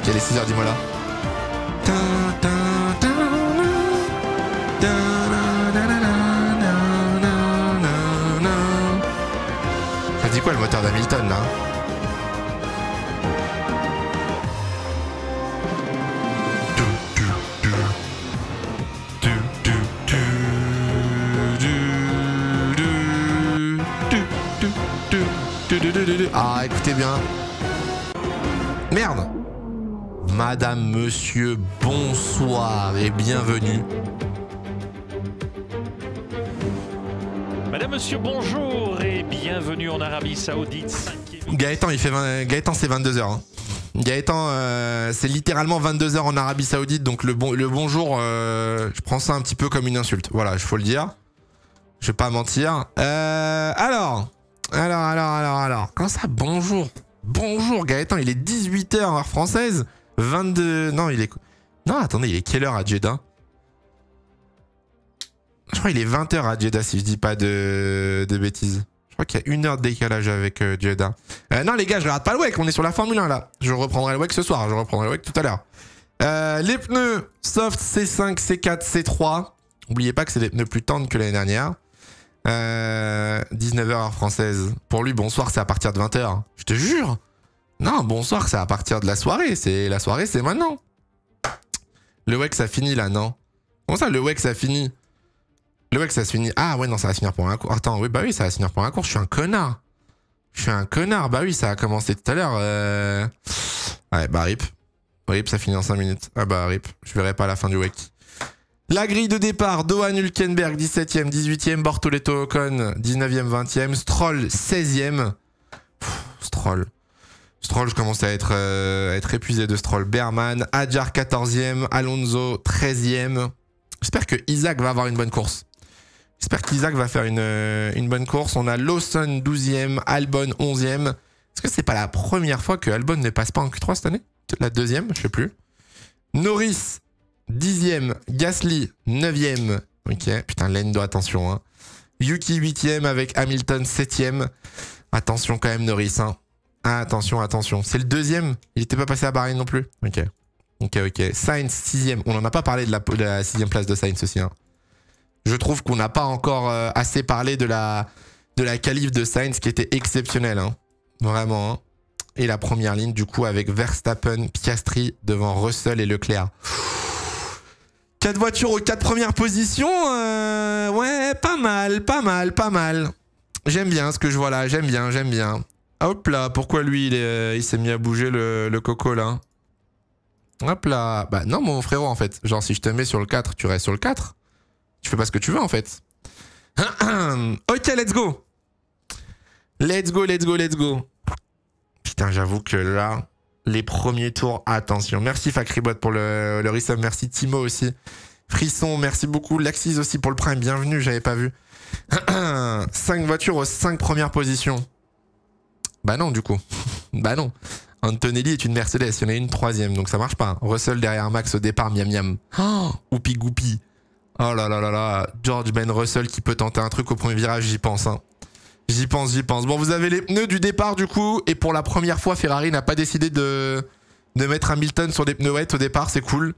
il est 6h, dis-moi là. Ça dit quoi le moteur d'Hamilton là? Ah, écoutez bien. Merde. Madame, monsieur, bonsoir et bienvenue. Madame, monsieur, bonjour et bienvenue en Arabie Saoudite. Gaëtan, Gaëtan, c'est 22h. Hein. Gaëtan, c'est littéralement 22h en Arabie Saoudite, donc le bonjour, je prends ça un petit peu comme une insulte. Voilà, il faut le dire. Je vais pas mentir. Alors. Comment ça, bonjour? Bonjour Gaëtan, il est 18h heure française. 22... Non, il est... Non, attendez, il est quelle heure à Jeddah? Je crois qu'il est 20h à Jeddah, si je dis pas de bêtises. Je crois qu'il y a 1 heure de décalage avec Jeddah. Non, les gars, je regarde pas le WEC, on est sur la Formule 1, là. Je reprendrai le WEC ce soir, je reprendrai le WEC tout à l'heure. Les pneus soft C5, C4, C3. N'oubliez pas que c'est des pneus plus tendres que l'année dernière. 19h heure française. Pour lui, bonsoir, c'est à partir de 20h. Je te jure. Non, bonsoir, c'est à partir de la soirée. La soirée, c'est maintenant. Le WEC, ça finit là, non? Comment ça, le WEC, ça finit? Le WEC, ça se finit. Ah ouais, non, ça va se finir pour un cours. Attends, oui, bah oui, ça va se finir pour un cours. Je suis un connard. Je suis un connard. Bah oui, ça a commencé tout à l'heure. Ouais, bah rip. Rip, ça finit en 5 minutes. Ah bah rip. Je verrai pas la fin du WEC. La grille de départ, Dohan Hülkenberg 17e, 18e, Bortoleto Ocon 19e, 20e, Stroll 16e. Stroll, je commence à être épuisé de Stroll. Berman, Hadjar 14e, Alonso 13e. J'espère que Isaac va avoir une bonne course. J'espère qu'Isaac va faire une bonne course. On a Lawson 12e, Albon 11e. Est-ce que c'est pas la première fois que Albon ne passe pas en Q3 cette année? La deuxième, je sais plus. Norris 10e, Gasly 9e. Ok, putain, Lando, attention. Hein. Yuki 8e avec Hamilton 7e. Attention quand même, Norris. Hein. Attention. C'est le deuxième. Il n'était pas passé à Bahreïn non plus. Ok. Sainz 6e. On n'en a pas parlé de la 6e place de Sainz aussi. Hein. Je trouve qu'on n'a pas encore assez parlé de la qualif de Sainz qui était exceptionnelle. Hein. Vraiment. Hein. Et la première ligne, du coup, avec Verstappen, Piastri devant Russell et Leclerc. 4 voitures aux 4 premières positions. Ouais, pas mal. J'aime bien ce que je vois là. J'aime bien. Hop là, pourquoi lui, il s'est mis à bouger le coco là? Hop là. Bah non, mon frérot, en fait. Genre, si je te mets sur le 4, tu restes sur le 4. Tu fais pas ce que tu veux, en fait. Ok, let's go. Let's go. Putain, j'avoue que là... Les premiers tours, attention. Merci Fakribot pour le resub. Merci Timo aussi. Frisson, merci beaucoup. Laxis aussi pour le prime. Bienvenue, j'avais pas vu. 5 voitures aux 5 premières positions. Bah non, du coup. Bah non. Antonelli est une Mercedes. Il y en a une 3e, donc ça marche pas. Russell derrière Max au départ, miam. Oh, oupi goupi. Oh là là. George Ben Russell qui peut tenter un truc au premier virage, j'y pense. Hein. J'y pense. Bon, vous avez les pneus du départ du coup. Et pour la première fois, Ferrari n'a pas décidé de mettre Hamilton sur des pneus wet au départ. C'est cool.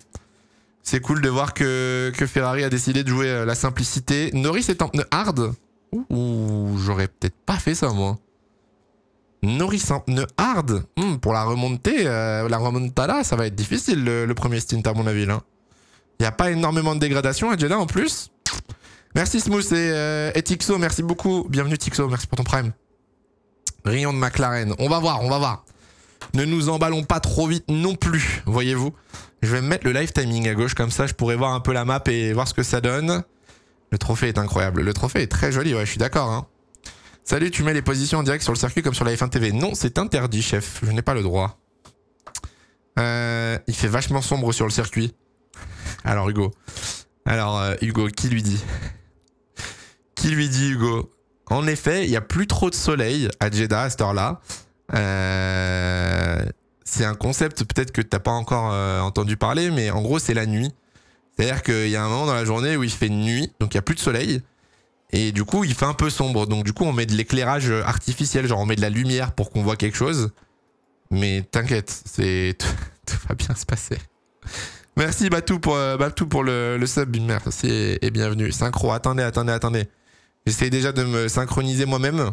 C'est cool de voir que Ferrari a décidé de jouer la simplicité. Norris est en pneu hard. Ouh, j'aurais peut-être pas fait ça moi. Norris en pneu hard. Pour la remontée, la remontada, ça va être difficile le premier stint à mon avis. Il n'y a pas énormément de dégradation à Jeddah en plus. Merci Smooth et Tixo, merci beaucoup. Bienvenue Tixo, merci pour ton prime. Rayon de McLaren, on va voir. Ne nous emballons pas trop vite non plus, voyez-vous. Je vais me mettre le live timing à gauche, comme ça je pourrai voir un peu la map et voir ce que ça donne. Le trophée est incroyable, le trophée est très joli, ouais, je suis d'accord. Hein. Salut, tu mets les positions en direct sur le circuit comme sur la F1 TV. Non, c'est interdit, chef, je n'ai pas le droit. Il fait vachement sombre sur le circuit. Alors Hugo, qui lui dit? Qui lui dit Hugo? En effet, il n'y a plus trop de soleil à Jeddah à cette heure-là. C'est un concept peut-être que tu n'as pas encore entendu parler, mais en gros, c'est la nuit. C'est-à-dire qu'il y a un moment dans la journée où il fait nuit, donc il n'y a plus de soleil. Et du coup, il fait un peu sombre. Donc du coup, on met de l'éclairage artificiel, genre on met de la lumière pour qu'on voit quelque chose. Mais t'inquiète, Tout va bien se passer. Merci Batou pour le sub. Merci et bienvenue. Synchro, attendez. J'essaie déjà de me synchroniser moi-même.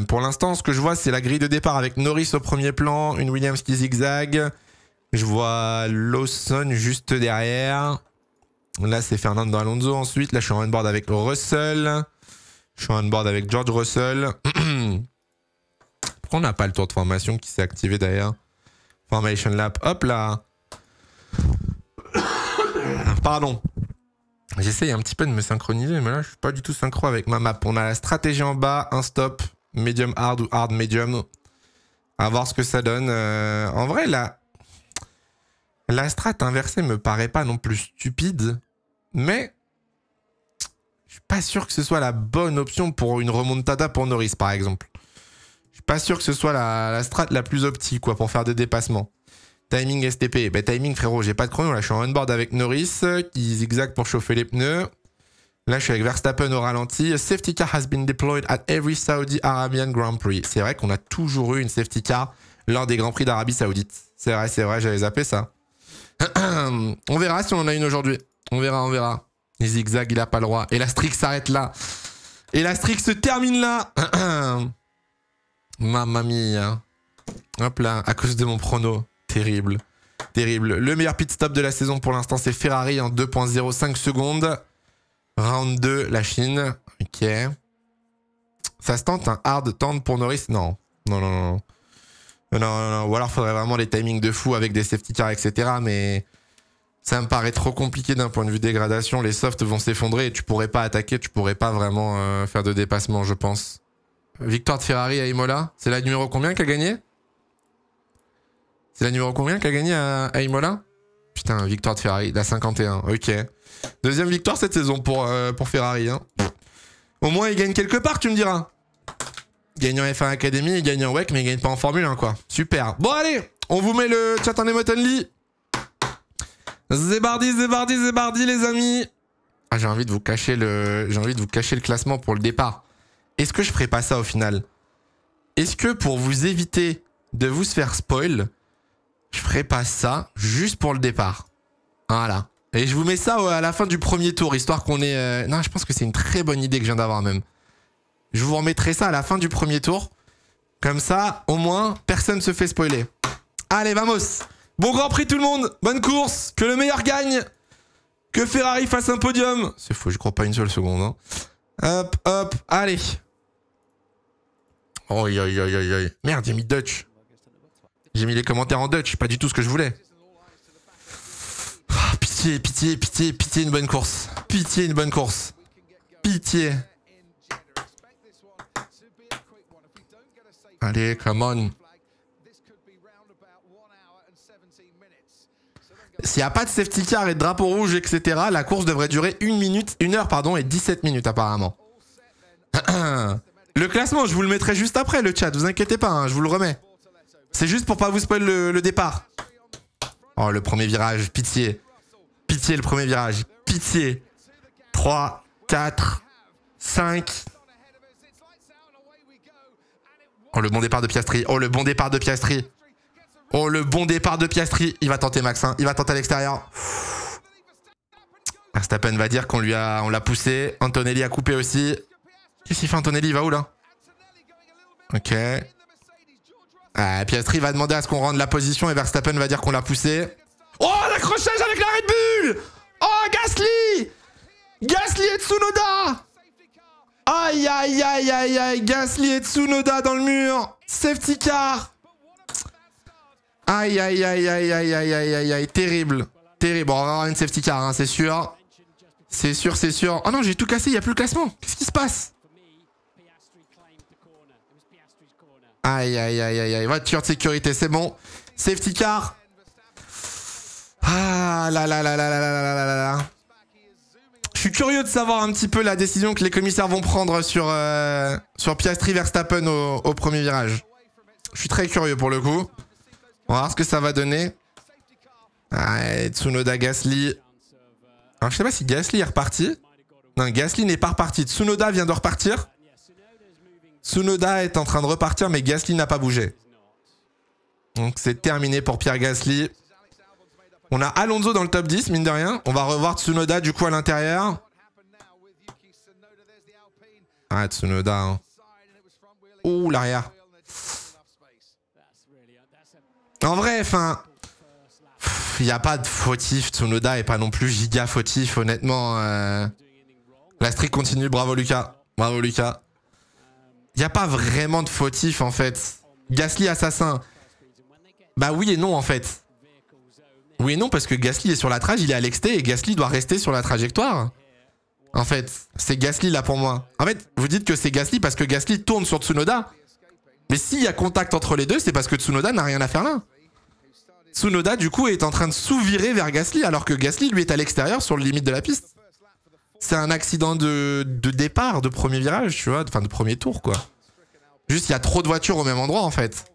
Pour l'instant, ce que je vois, c'est la grille de départ avec Norris au premier plan, une Williams qui zigzag. Je vois Lawson juste derrière. Là, c'est Fernando Alonso ensuite. Là, je suis en on-board avec Russell. Je suis en on-board avec George Russell. Pourquoi on n'a pas le tour de formation qui s'est activé d'ailleurs? Formation lap. Hop là. Pardon. J'essaye un petit peu de me synchroniser, mais là, je suis pas du tout synchro avec ma map. On a la stratégie en bas, un stop, medium hard ou hard medium. À voir ce que ça donne. En vrai, la strat inversée me paraît pas non plus stupide, mais je suis pas sûr que ce soit la bonne option pour une remontada pour Norris, par exemple. Je suis pas sûr que ce soit la strat la plus optique, quoi, pour faire des dépassements. Timing STP. Ben, timing, frérot, j'ai pas de chrono. Là, je suis en on-board avec Norris, qui zigzag pour chauffer les pneus. Là, je suis avec Verstappen au ralenti. Safety car has been deployed at every Saudi Arabian Grand Prix. C'est vrai qu'on a toujours eu une safety car lors des Grands Prix d'Arabie Saoudite. C'est vrai, j'avais zappé ça. On verra si on en a une aujourd'hui. On verra. Les zigzags, il a pas le droit. Et la streak s'arrête là. Et la streak se termine là. Mamma mia. Hop là, à cause de mon prono. Terrible. Le meilleur pit stop de la saison pour l'instant, c'est Ferrari en 2.05 secondes. Round 2, la Chine. Ok. Ça se tente un hard tente pour Norris? Non. Ou alors faudrait vraiment les timings de fou avec des safety cars, etc. Mais ça me paraît trop compliqué d'un point de vue dégradation. Les softs vont s'effondrer et tu pourrais pas attaquer, tu pourrais pas vraiment faire de dépassement, je pense. Victoire de Ferrari à Imola. C'est la numéro combien qu'a gagné? C'est la numéro combien qu'a gagné à Imola? Putain, victoire de Ferrari, la 51. Ok. Deuxième victoire cette saison pour Ferrari. Hein. Au moins, il gagne quelque part, tu me diras. Il gagne en F1 Academy, il gagne en WEC, mais il gagne pas en Formule 1, quoi. Super. Bon, allez, on vous met le chat en emote only. Zébardi, les amis. Ah, j'ai envie de vous cacher le classement pour le départ. Est-ce que je ferai pas ça au final? Est-ce que pour vous éviter de vous se faire spoil, je ferai pas ça juste pour le départ? Voilà. Et je vous mets ça à la fin du premier tour, histoire qu'on ait... Non, je pense que c'est une très bonne idée que je viens d'avoir même. Je vous remettrai ça à la fin du premier tour. Comme ça, au moins, personne se fait spoiler. Allez, vamos! Bon Grand Prix tout le monde! Bonne course! Que le meilleur gagne! Que Ferrari fasse un podium! C'est faux, je crois pas une seule seconde. Hein. Hop, allez! Oh, merde, j'ai mis Dutch. J'ai mis les commentaires en Dutch, pas du tout ce que je voulais. Oh, pitié, une bonne course. Pitié. Allez, come on. S'il n'y a pas de safety car et de drapeau rouge, etc., la course devrait durer 1 heure et 17 minutes apparemment. Le classement, je vous le mettrai juste après le chat, vous inquiétez pas, hein, je vous le remets. C'est juste pour pas vous spoil le départ. Oh, le premier virage, pitié. Pitié, le premier virage. Pitié. 3, 4, 5. Oh, le bon départ de Piastri. Il va tenter Max, hein. Il va tenter à l'extérieur. Verstappen va dire on l'a poussé. Antonelli a coupé aussi. Qu'est-ce qu'il fait Antonelli? Il va où là? Ok. Ah, Piastri va demander à ce qu'on rende la position et Verstappen va dire qu'on l'a poussé. Oh, l'accrochage avec la Red Bull! Oh, Gasly et Tsunoda! Aïe, Gasly et Tsunoda dans le mur. Safety car. Aïe, terrible. Bon, on va avoir une safety car, hein, c'est sûr. C'est sûr. Oh non, j'ai tout cassé, il n'y a plus le classement. Qu'est-ce qui se passe? Aïe. Voiture de sécurité, c'est bon. Safety car. Ah là. Je suis curieux de savoir un petit peu la décision que les commissaires vont prendre sur Piastri Verstappen au premier virage. Je suis très curieux pour le coup. On va voir ce que ça va donner. Ah, Tsunoda, Gasly. Alors je sais pas si Gasly est reparti. Non, Gasly n'est pas reparti. Tsunoda vient de repartir. Tsunoda est en train de repartir, mais Gasly n'a pas bougé. Donc c'est terminé pour Pierre Gasly. On a Alonso dans le top 10, mine de rien. On va revoir Tsunoda du coup à l'intérieur. Ah, Tsunoda. Hein. Ouh, l'arrière. En vrai, enfin... Il n'y a pas de fautif. Tsunoda est pas non plus giga fautif, honnêtement. La streak continue. Bravo, Lucas. Bravo, Lucas. Il n'y a pas vraiment de fautif, en fait. Gasly assassin. Bah oui et non, en fait. Oui et non, parce que Gasly est sur la trage, il est à l'exté et Gasly doit rester sur la trajectoire. En fait, c'est Gasly là pour moi. En fait, vous dites que c'est Gasly parce que Gasly tourne sur Tsunoda. Mais s'il y a contact entre les deux, c'est parce que Tsunoda n'a rien à faire là. Tsunoda, du coup, est en train de sous-virer vers Gasly alors que Gasly, lui, est à l'extérieur sur le limite de la piste. C'est un accident de départ, de premier virage, tu vois. Enfin, de premier tour, quoi. Juste, il y a trop de voitures au même endroit, en fait.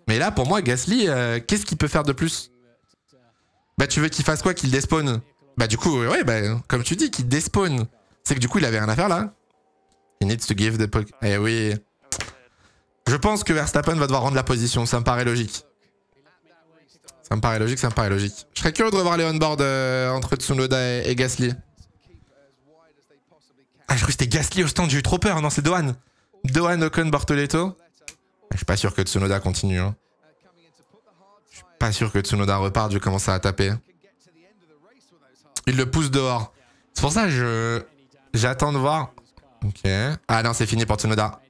Mais là, pour moi, Gasly, qu'est-ce qu'il peut faire de plus? Bah, tu veux qu'il fasse quoi? Qu'il despawn? Bah, du coup, ouais, bah, comme tu dis, qu'il despawn. C'est que du coup, il avait rien à faire là. He needs to give the puck. Eh oui. Je pense que Verstappen va devoir rendre la position. Ça me paraît logique. Ça me paraît logique, ça me paraît logique. Je serais curieux de revoir les on-board entre Tsunoda et Gasly. Ah, je crois que c'était Gasly au stand, j'ai eu trop peur. Non, c'est Dohan. Dohan, Ocon, Bortoleto. Je suis pas sûr que Tsunoda continue. Hein. Je suis pas sûr que Tsunoda reparte, vu comment ça a tapé. Il le pousse dehors. C'est pour ça que j'attends de voir. Ok. Ah non, c'est fini pour Tsunoda.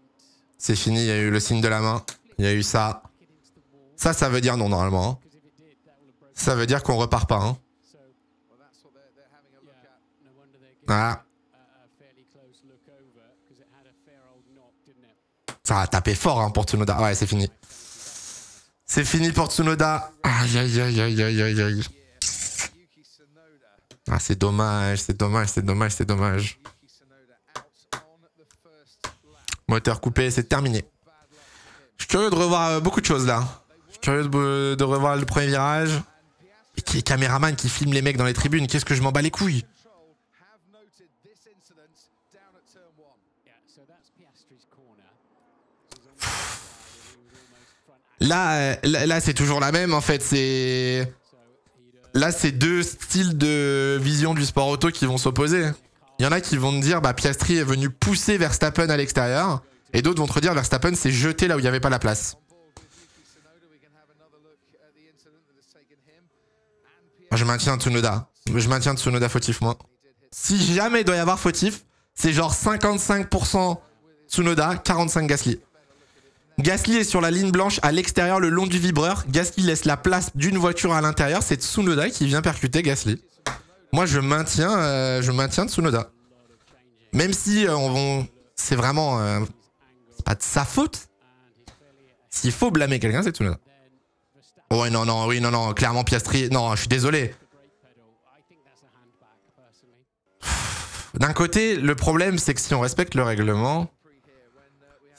C'est fini, il y a eu le signe de la main. Il y a eu ça. Ça veut dire non, normalement. Hein. Ça veut dire qu'on repart pas. Hein. Voilà. Ça a tapé fort hein, pour Tsunoda. Ouais, c'est fini. C'est fini pour Tsunoda. Aïe, aïe, aïe, aïe, aïe, aïe, aïe. Ah, c'est dommage, c'est dommage, c'est dommage, c'est dommage. Moteur coupé, c'est terminé. Je suis curieux de revoir beaucoup de choses là. Je suis curieux de revoir le premier virage. Et qui est caméraman qui filme les mecs dans les tribunes. Qu'est-ce que je m'en bats les couilles? Là c'est toujours la même en fait. C'est... Là, c'est deux styles de vision du sport auto qui vont s'opposer. Il y en a qui vont te dire, bah, Piastri est venu pousser Verstappen à l'extérieur. Et d'autres vont te dire, Verstappen s'est jeté là où il n'y avait pas la place. Je maintiens Tsunoda. Je maintiens Tsunoda fautif, moi. Si jamais il doit y avoir fautif, c'est genre 55% Tsunoda, 45% Gasly. Gasly est sur la ligne blanche à l'extérieur le long du vibreur. Gasly laisse la place d'une voiture à l'intérieur. C'est Tsunoda qui vient percuter Gasly. Moi, je maintiens Tsunoda. Même si c'est vraiment... c'est pas de sa faute. S'il faut blâmer quelqu'un, c'est Tsunoda. Oh, ouais, non, non, oui, non, non, clairement Piastri... Non, je suis désolé. D'un côté, le problème, c'est que si on respecte le règlement...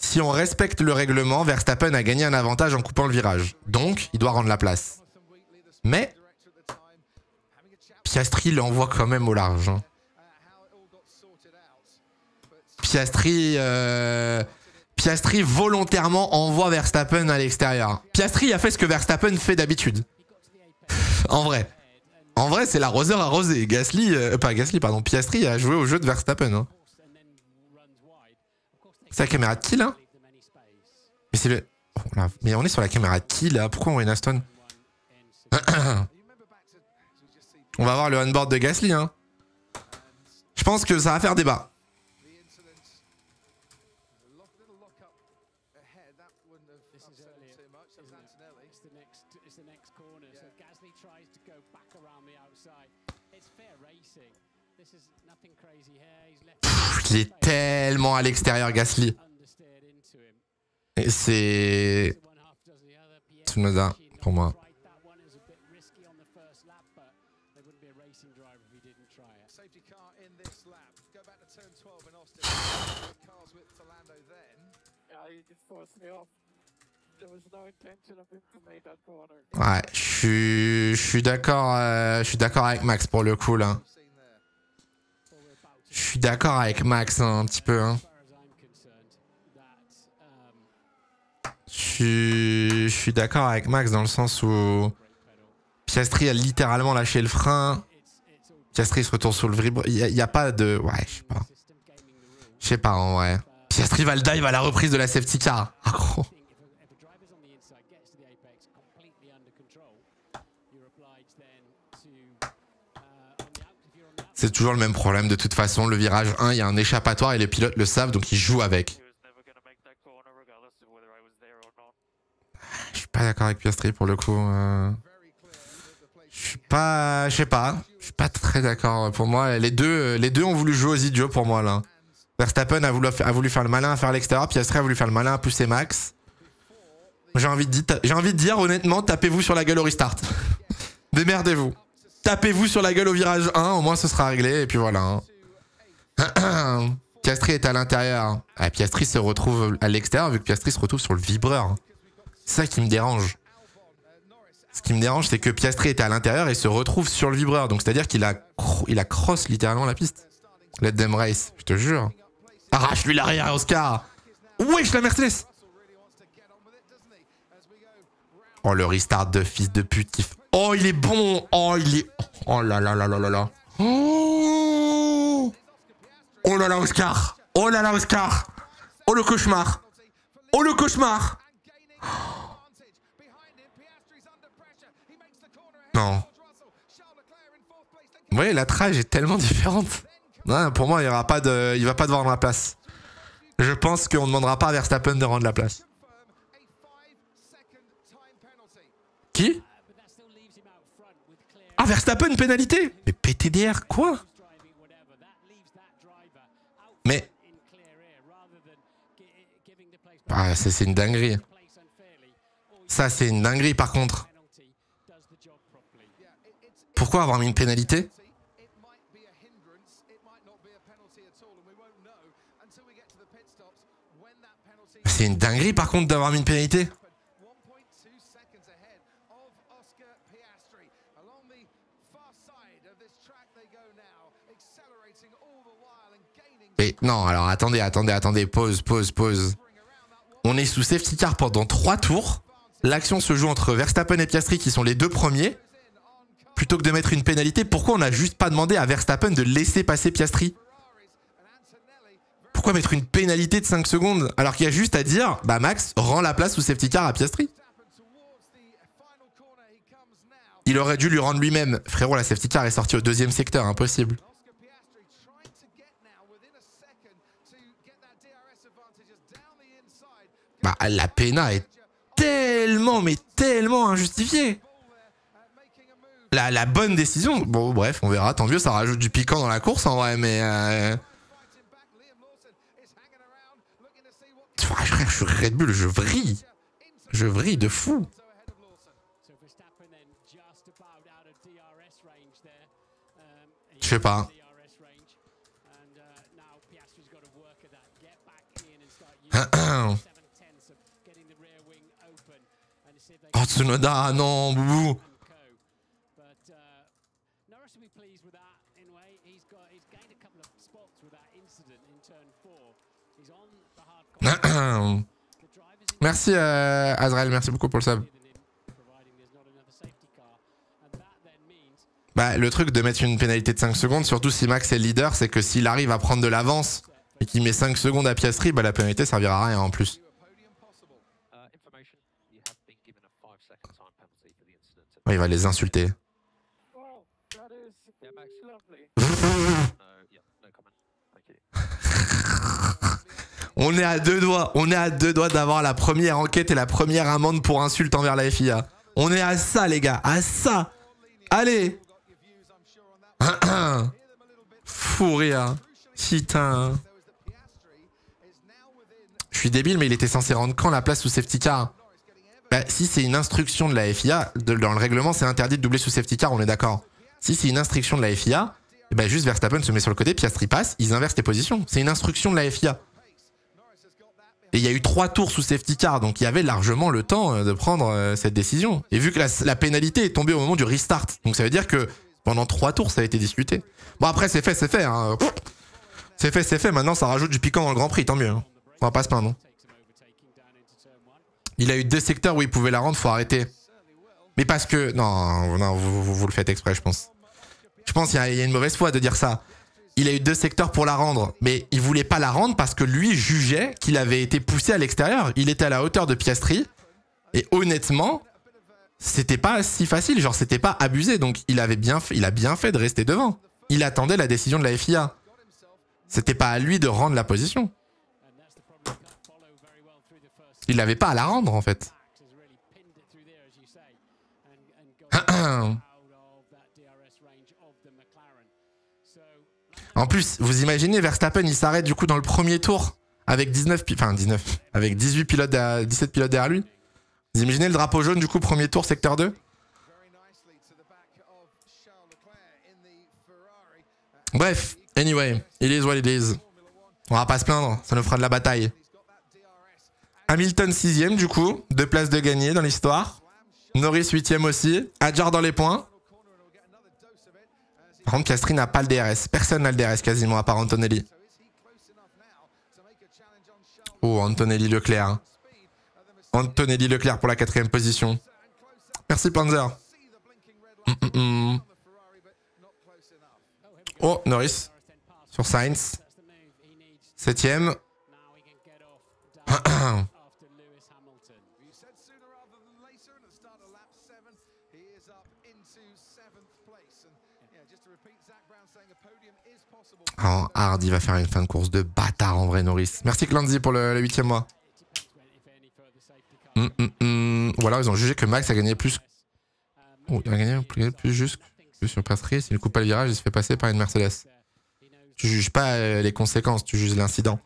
Si on respecte le règlement, Verstappen a gagné un avantage en coupant le virage. Donc, il doit rendre la place. Mais, Piastri l'envoie quand même au large. Hein. Piastri volontairement envoie Verstappen à l'extérieur. Piastri a fait ce que Verstappen fait d'habitude. En vrai. En vrai, c'est l'arroseur arrosé. Piastri a joué au jeu de Verstappen. Hein. C'est la caméra de qui là? Mais c'est le... Oh là, mais on est sur la caméra de qui là? Pourquoi on voit une Aston? On va voir le on-board de Gasly. Hein. Je pense que ça va faire débat. Il est tellement à l'extérieur, Gasly. Et c'est... Tsunoda, pour moi. Ouais, je suis d'accord avec Max pour le coup là. Je suis d'accord avec Max hein, un petit peu. Hein. Je Je suis d'accord avec Max dans le sens où Piastri a littéralement lâché le frein. Piastri se retourne sur le vibre. Il y a pas de... Ouais, je sais pas. Je sais pas en vrai. Piastri va le dive à la reprise de la safety car. Ah gros. C'est toujours le même problème de toute façon. Le virage 1, il y a un échappatoire et les pilotes le savent donc ils jouent avec. Je suis pas d'accord avec Piastri pour le coup. Je suis pas... Je sais pas. Je suis pas très d'accord. Pour moi, les deux ont voulu jouer aux idiots pour moi là. Verstappen a voulu faire le malin à faire l'extérieur. Piastri a voulu faire le malin à pousser Max. J'ai envie de dire honnêtement, tapez-vous sur la gueule au restart. Démerdez-vous. Tapez-vous sur la gueule au virage 1, au moins ce sera réglé, et puis voilà. Piastri est à l'intérieur. Ah, Piastri se retrouve à l'extérieur, vu que Piastri se retrouve sur le vibreur. C'est ça qui me dérange. Ce qui me dérange, c'est que Piastri était à l'intérieur et se retrouve sur le vibreur. Donc c'est-à-dire qu'il a cross littéralement la piste. Let them race, je te jure. Arrache-lui l'arrière, Oscar. Wesh, la Mercedes. Oh, le restart de fils de pute qui... Oh, il est bon. Oh, il est... Oh là là là là là là. Oh, oh là là, Oscar. Oh là là, Oscar. Oh, le cauchemar. Oh, le cauchemar. Non. Vous voyez, la trage est tellement différente. Non, pour moi, il va pas devoir rendre la place. Je pense qu'on ne demandera pas à Verstappen de rendre la place. Qui? Ah, Verstappen, pénalité? Mais PTDR, quoi? Mais... Ah, c'est une dinguerie. Ça, c'est une dinguerie, par contre. Pourquoi avoir mis une pénalité? C'est une dinguerie, par contre, d'avoir mis une pénalité. Mais non, alors attendez, pause. On est sous safety car pendant 3 tours. L'action se joue entre Verstappen et Piastri qui sont les deux premiers. Plutôt que de mettre une pénalité, pourquoi on n'a juste pas demandé à Verstappen de laisser passer Piastri? Pourquoi mettre une pénalité de 5 secondes alors qu'il y a juste à dire, bah Max, rend la place sous safety car à Piastri? Il aurait dû lui rendre lui-même. Frérot, la safety car est sortie au 2e secteur, impossible. Bah, la péna est tellement, mais tellement injustifiée. La bonne décision, bon bref, on verra, tant mieux, ça rajoute du piquant dans la course en vrai, mais... Frère, je suis Red Bull, je vrille. Je vrille de fou. Je sais pas. Oh Tsunoda, non, boubou. Merci Azrael, merci beaucoup pour le sub. Bah, le truc de mettre une pénalité de 5 secondes, surtout si Max est leader, c'est que s'il arrive à prendre de l'avance et qu'il met 5 secondes à Piastri, bah la pénalité servira à rien en plus. Ouais, il va les insulter. On est à 2 doigts d'avoir la première enquête et la première amende pour insulte envers la FIA. On est à ça les gars, à ça. Allez. Fou rire. Putain. Je suis débile, mais il était censé rendre quand la place sous safety car? Bah, si c'est une instruction de la FIA, dans le règlement c'est interdit de doubler sous safety car, on est d'accord. Si c'est une instruction de la FIA, bah juste Verstappen se met sur le côté, Piastri passe, ils inversent les positions. C'est une instruction de la FIA. Et il y a eu 3 tours sous safety car, donc il y avait largement le temps de prendre cette décision. Et vu que la pénalité est tombée au moment du restart, donc ça veut dire que pendant 3 tours ça a été discuté. Bon après c'est fait, hein. C'est fait, maintenant ça rajoute du piquant dans le Grand Prix, tant mieux. Hein. On va pas se plaindre. Il a eu 2 secteurs où il pouvait la rendre, faut arrêter. Mais parce que... Non, non, vous le faites exprès, je pense. Je pense qu'il y a une mauvaise foi de dire ça. Il a eu 2 secteurs pour la rendre, mais il voulait pas la rendre parce que lui jugeait qu'il avait été poussé à l'extérieur. Il était à la hauteur de Piastri, et honnêtement, c'était pas si facile, genre c'était pas abusé, donc il a bien fait de rester devant. Il attendait la décision de la FIA. C'était pas à lui de rendre la position. Il n'avait pas à la rendre en fait. En plus, vous imaginez, Verstappen, il s'arrête du coup dans le premier tour avec 17 pilotes derrière lui. Vous imaginez le drapeau jaune du coup, premier tour, secteur 2. Bref, anyway, it is what it is. On va pas se plaindre, ça nous fera de la bataille. Hamilton 6ème du coup, 2 places de gagné dans l'histoire. Norris 8ème aussi, Hadjar dans les points. Par contre, Piastri n'a pas le DRS. Personne n'a le DRS quasiment, à part Antonelli. Oh, Antonelli Leclerc. Antonelli Leclerc pour la 4ème position. Merci Panzer. Oh, Norris. Sur Sainz. 7ème. Oh, Hardy va faire une fin de course de bâtard en vrai, Norris. Merci Clancy pour le 8ème mois. Ou alors ils ont jugé que Max a gagné plus. Oh, il a gagné plus juste que sur Piastri. S'il ne coupe pas le virage, il se fait passer par une Mercedes. Tu juges pas les conséquences, tu juges l'incident.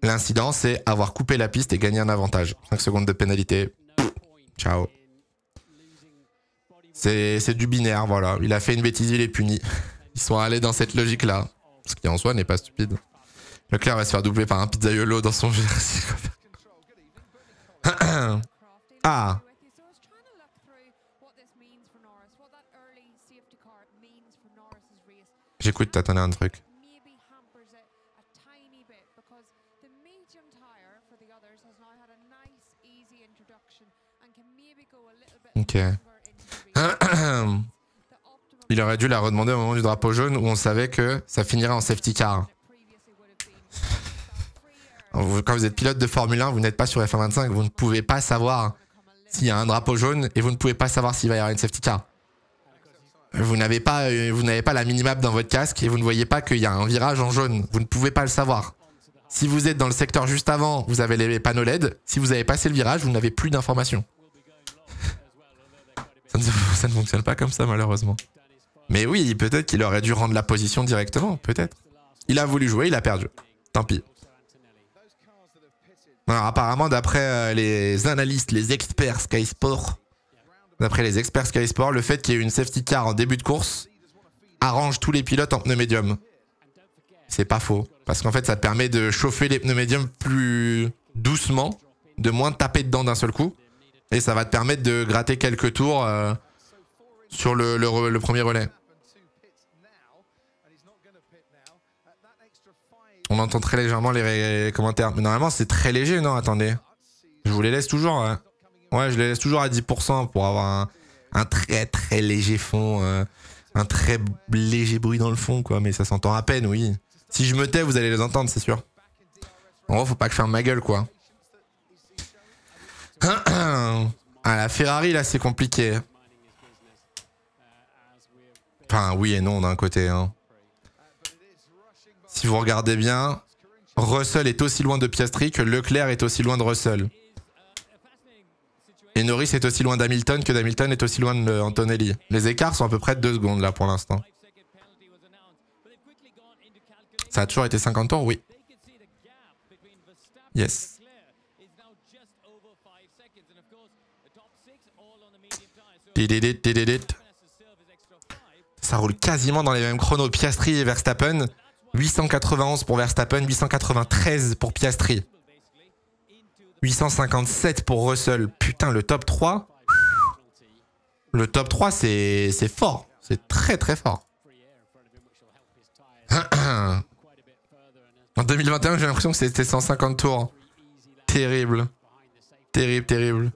L'incident, c'est avoir coupé la piste et gagné un avantage. 5 secondes de pénalité. Ciao. C'est du binaire, voilà. Il a fait une bêtise, il est puni. Ils sont allés dans cette logique-là. Ce qui en soi n'est pas stupide. Leclerc va se faire doubler par un pizzaiolo dans son GRC. Ah. J'écoute, t'attendais un truc. Ok. Il aurait dû la redemander au moment du drapeau jaune où on savait que ça finirait en safety car. Quand vous êtes pilote de Formule 1, vous n'êtes pas sur F1 25, vous ne pouvez pas savoir s'il y a un drapeau jaune et vous ne pouvez pas savoir s'il va y avoir une safety car. Vous n'avez pas la minimap dans votre casque et vous ne voyez pas qu'il y a un virage en jaune. Vous ne pouvez pas le savoir. Si vous êtes dans le secteur juste avant, vous avez les panneaux LED. Si vous avez passé le virage, vous n'avez plus d'informations. Ça ne fonctionne pas comme ça, malheureusement. Mais oui, peut-être qu'il aurait dû rendre la position directement, peut-être. Il a voulu jouer, il a perdu. Tant pis. Alors, apparemment, d'après les analystes, les experts Sky Sport, le fait qu'il y ait une safety car en début de course arrange tous les pilotes en pneus médium. C'est pas faux. Parce qu'en fait, ça te permet de chauffer les pneus médiums plus doucement, de moins taper dedans d'un seul coup. Et ça va te permettre de gratter quelques tours sur le premier relais. On entend très légèrement les commentaires. Mais normalement, c'est très léger, non? Attendez. Je vous les laisse toujours. Ouais, je les laisse toujours à 10% pour avoir un très très léger fond. Un très léger bruit dans le fond, quoi. Mais ça s'entend à peine, oui. Si je me tais, vous allez les entendre, c'est sûr. En gros, faut pas que je ferme ma gueule, quoi. Ah, la Ferrari, là, c'est compliqué. Enfin, oui et non, d'un côté. Hein. Si vous regardez bien, Russell est aussi loin de Piastri que Leclerc est aussi loin de Russell. Et Norris est aussi loin d'Hamilton que d'Hamilton est aussi loin d'Antonelli. Les écarts sont à peu près de 2 secondes, là, pour l'instant. Ça a toujours été 50 tours, oui. Yes. Ça roule quasiment dans les mêmes chronos. Piastri et Verstappen. 891 pour Verstappen, 893 pour Piastri. 857 pour Russell. Putain, le top 3. Le top 3, c'est fort. C'est très très fort. En 2021, j'ai l'impression que c'était 150 tours. Terrible. Terrible, terrible.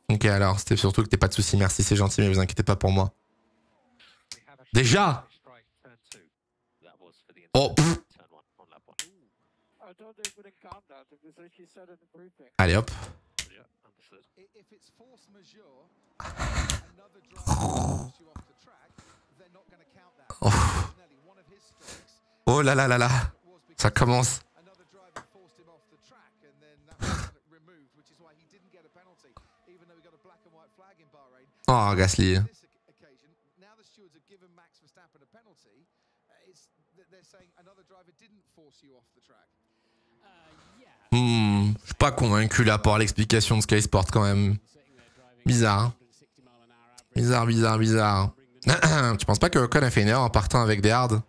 Ok, alors, c'était surtout que t'aies pas de soucis. Merci, c'est gentil, mais vous inquiétez pas pour moi. Déjà? Oh, pff. Allez, hop. Oh. Oh là là là là. Ça commence. Oh, Gasly. Je suis pas convaincu là par l'explication de Sky Sport quand même. Bizarre. Bizarre, bizarre, bizarre. Tu penses pas que Ocon a fait une erreur en partant avec des hards?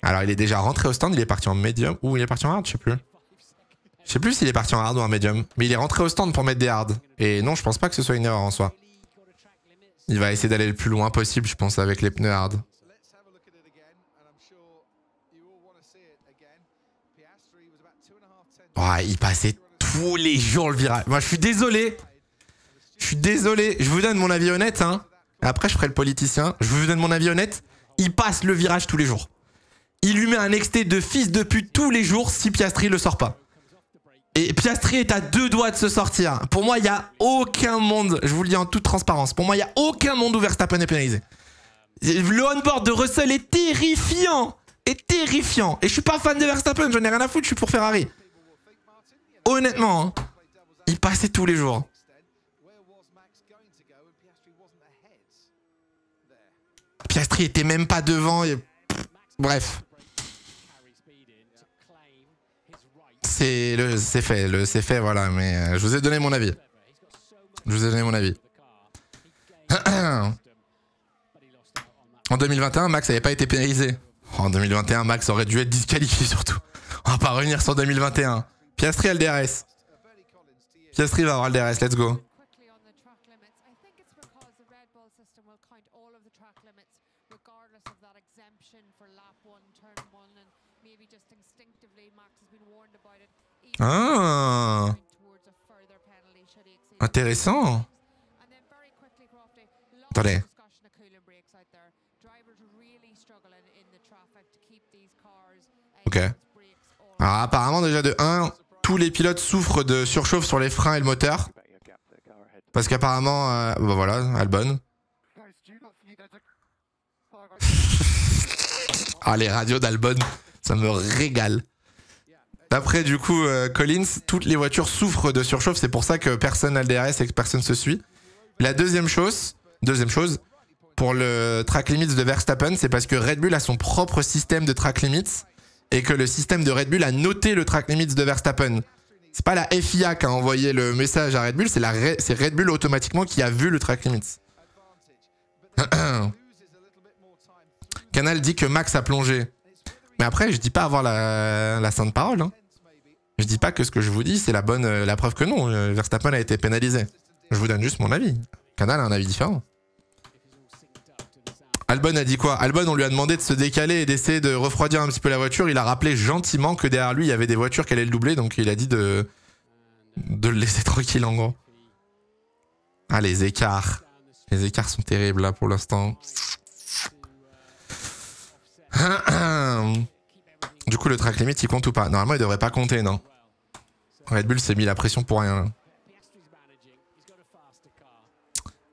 Alors il est déjà rentré au stand, il est parti en medium ou il est parti en hard, je sais plus. Je sais plus s'il est parti en hard ou en medium. Mais il est rentré au stand pour mettre des hards. Et non, je pense pas que ce soit une erreur en soi. Il va essayer d'aller le plus loin possible, je pense, avec les pneus hard. Oh, il passait tous les jours le virage. Moi, je suis désolé. Je suis désolé. Je vous donne mon avis honnête. Hein. Après, je ferai le politicien. Je vous donne mon avis honnête. Il passe le virage tous les jours. Il lui met un XT de fils de pute tous les jours si Piastri le sort pas. Et Piastri est à 2 doigts de se sortir. Pour moi, il n'y a aucun monde, je vous le dis en toute transparence, pour moi, il n'y a aucun monde où Verstappen est pénalisé. Le on-board de Russell est terrifiant. Est terrifiant. Et je suis pas fan de Verstappen, j'en ai rien à foutre, je suis pour Ferrari. Honnêtement, hein, il passait tous les jours. Piastri était même pas devant. Et... Bref. C'est fait, voilà. Mais je vous ai donné mon avis. Je vous ai donné mon avis. En 2021, Max n'avait pas été pénalisé. En 2021, Max aurait dû être disqualifié surtout. On va pas revenir sur 2021. Piastri a le DRS. Piastri va avoir le DRS, let's go. Ah, intéressant. Attendez. Ok. Alors apparemment déjà de 1, tous les pilotes souffrent de surchauffe sur les freins et le moteur. Parce qu'apparemment, bah voilà, Albon. Ah, les radios d'Albon, ça me régale. D'après du coup Collins, toutes les voitures souffrent de surchauffe, c'est pour ça que personne n'a le DRS et que personne se suit. La deuxième chose, pour le track limits de Verstappen, c'est parce que Red Bull a son propre système de track limits et que le système de Red Bull a noté le track limits de Verstappen. C'est pas la FIA qui a envoyé le message à Red Bull, c'est Red Bull automatiquement qui a vu le track limits. Canal dit que Max a plongé. Mais après, je dis pas avoir la sainte parole. Hein. Je dis pas que ce que je vous dis, c'est la preuve que non. Verstappen a été pénalisé. Je vous donne juste mon avis. Canal a un avis différent. Albon a dit quoi? Albon, on lui a demandé de se décaler et d'essayer de refroidir un petit peu la voiture. Il a rappelé gentiment que derrière lui, il y avait des voitures qui allaient le doubler. Donc il a dit de le laisser tranquille en gros. Ah, les écarts. Les écarts sont terribles là pour l'instant. Du coup, le track limit, il compte ou pas? Normalement, il devrait pas compter, non? Red Bull s'est mis la pression pour rien. Là.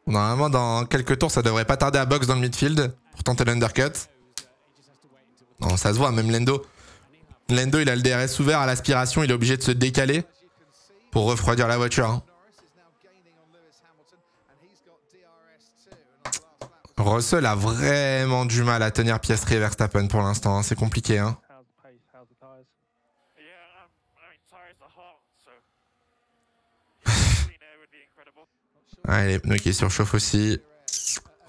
Normalement, dans quelques tours, ça devrait pas tarder à box dans le midfield pour tenter l'undercut. Non, ça se voit, même Lando. Lando, il a le DRS ouvert à l'aspiration, il est obligé de se décaler pour refroidir la voiture. Hein. Russell a vraiment du mal à tenir Piastri et Verstappen pour l'instant. Hein. C'est compliqué. Hein. Ah, les pneus qui surchauffent aussi.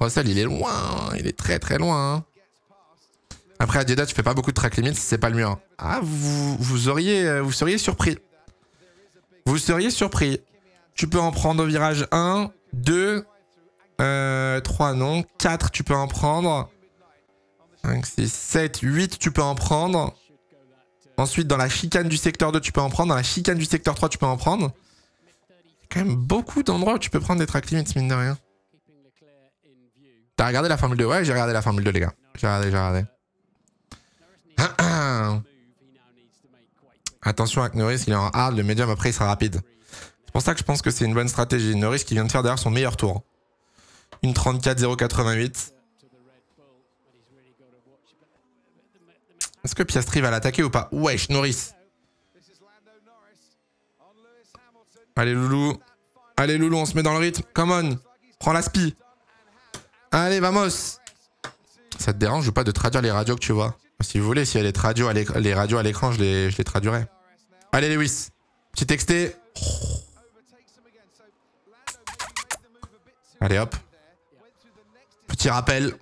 Russell, il est loin. Il est très très loin. Hein. Après, à Jeddah, tu fais pas beaucoup de track limits si c'est pas le mur. Ah, vous seriez surpris. Vous seriez surpris. Tu peux en prendre au virage 1, 2... 3 non, 4 tu peux en prendre, 5, 6, 7, 8 tu peux en prendre, Ensuite, dans la chicane du secteur 2, tu peux en prendre. Dans la chicane du secteur 3, tu peux en prendre. Il y a quand même beaucoup d'endroits où tu peux prendre des track limits, mine de rien. T'as regardé la Formule 2? Ouais, j'ai regardé la Formule 2, les gars. J'ai regardé. Attention avec Norris, il est en hard, le médium après il sera rapide. C'est pour ça que je pense que c'est une bonne stratégie. Norris qui vient de faire d'ailleurs son meilleur tour. Une 34,088. Est-ce que Piastri va l'attaquer ou pas? Wesh, Norris. Allez loulou. Allez loulou, on se met dans le rythme. Come on. Prends la spi. Allez, vamos. Ça te dérange ou pas de traduire les radios que tu vois? Si vous voulez, si elle est radios les radios à l'écran, je les traduirai. Allez Lewis. Petit texté. Allez hop. Petit rappel.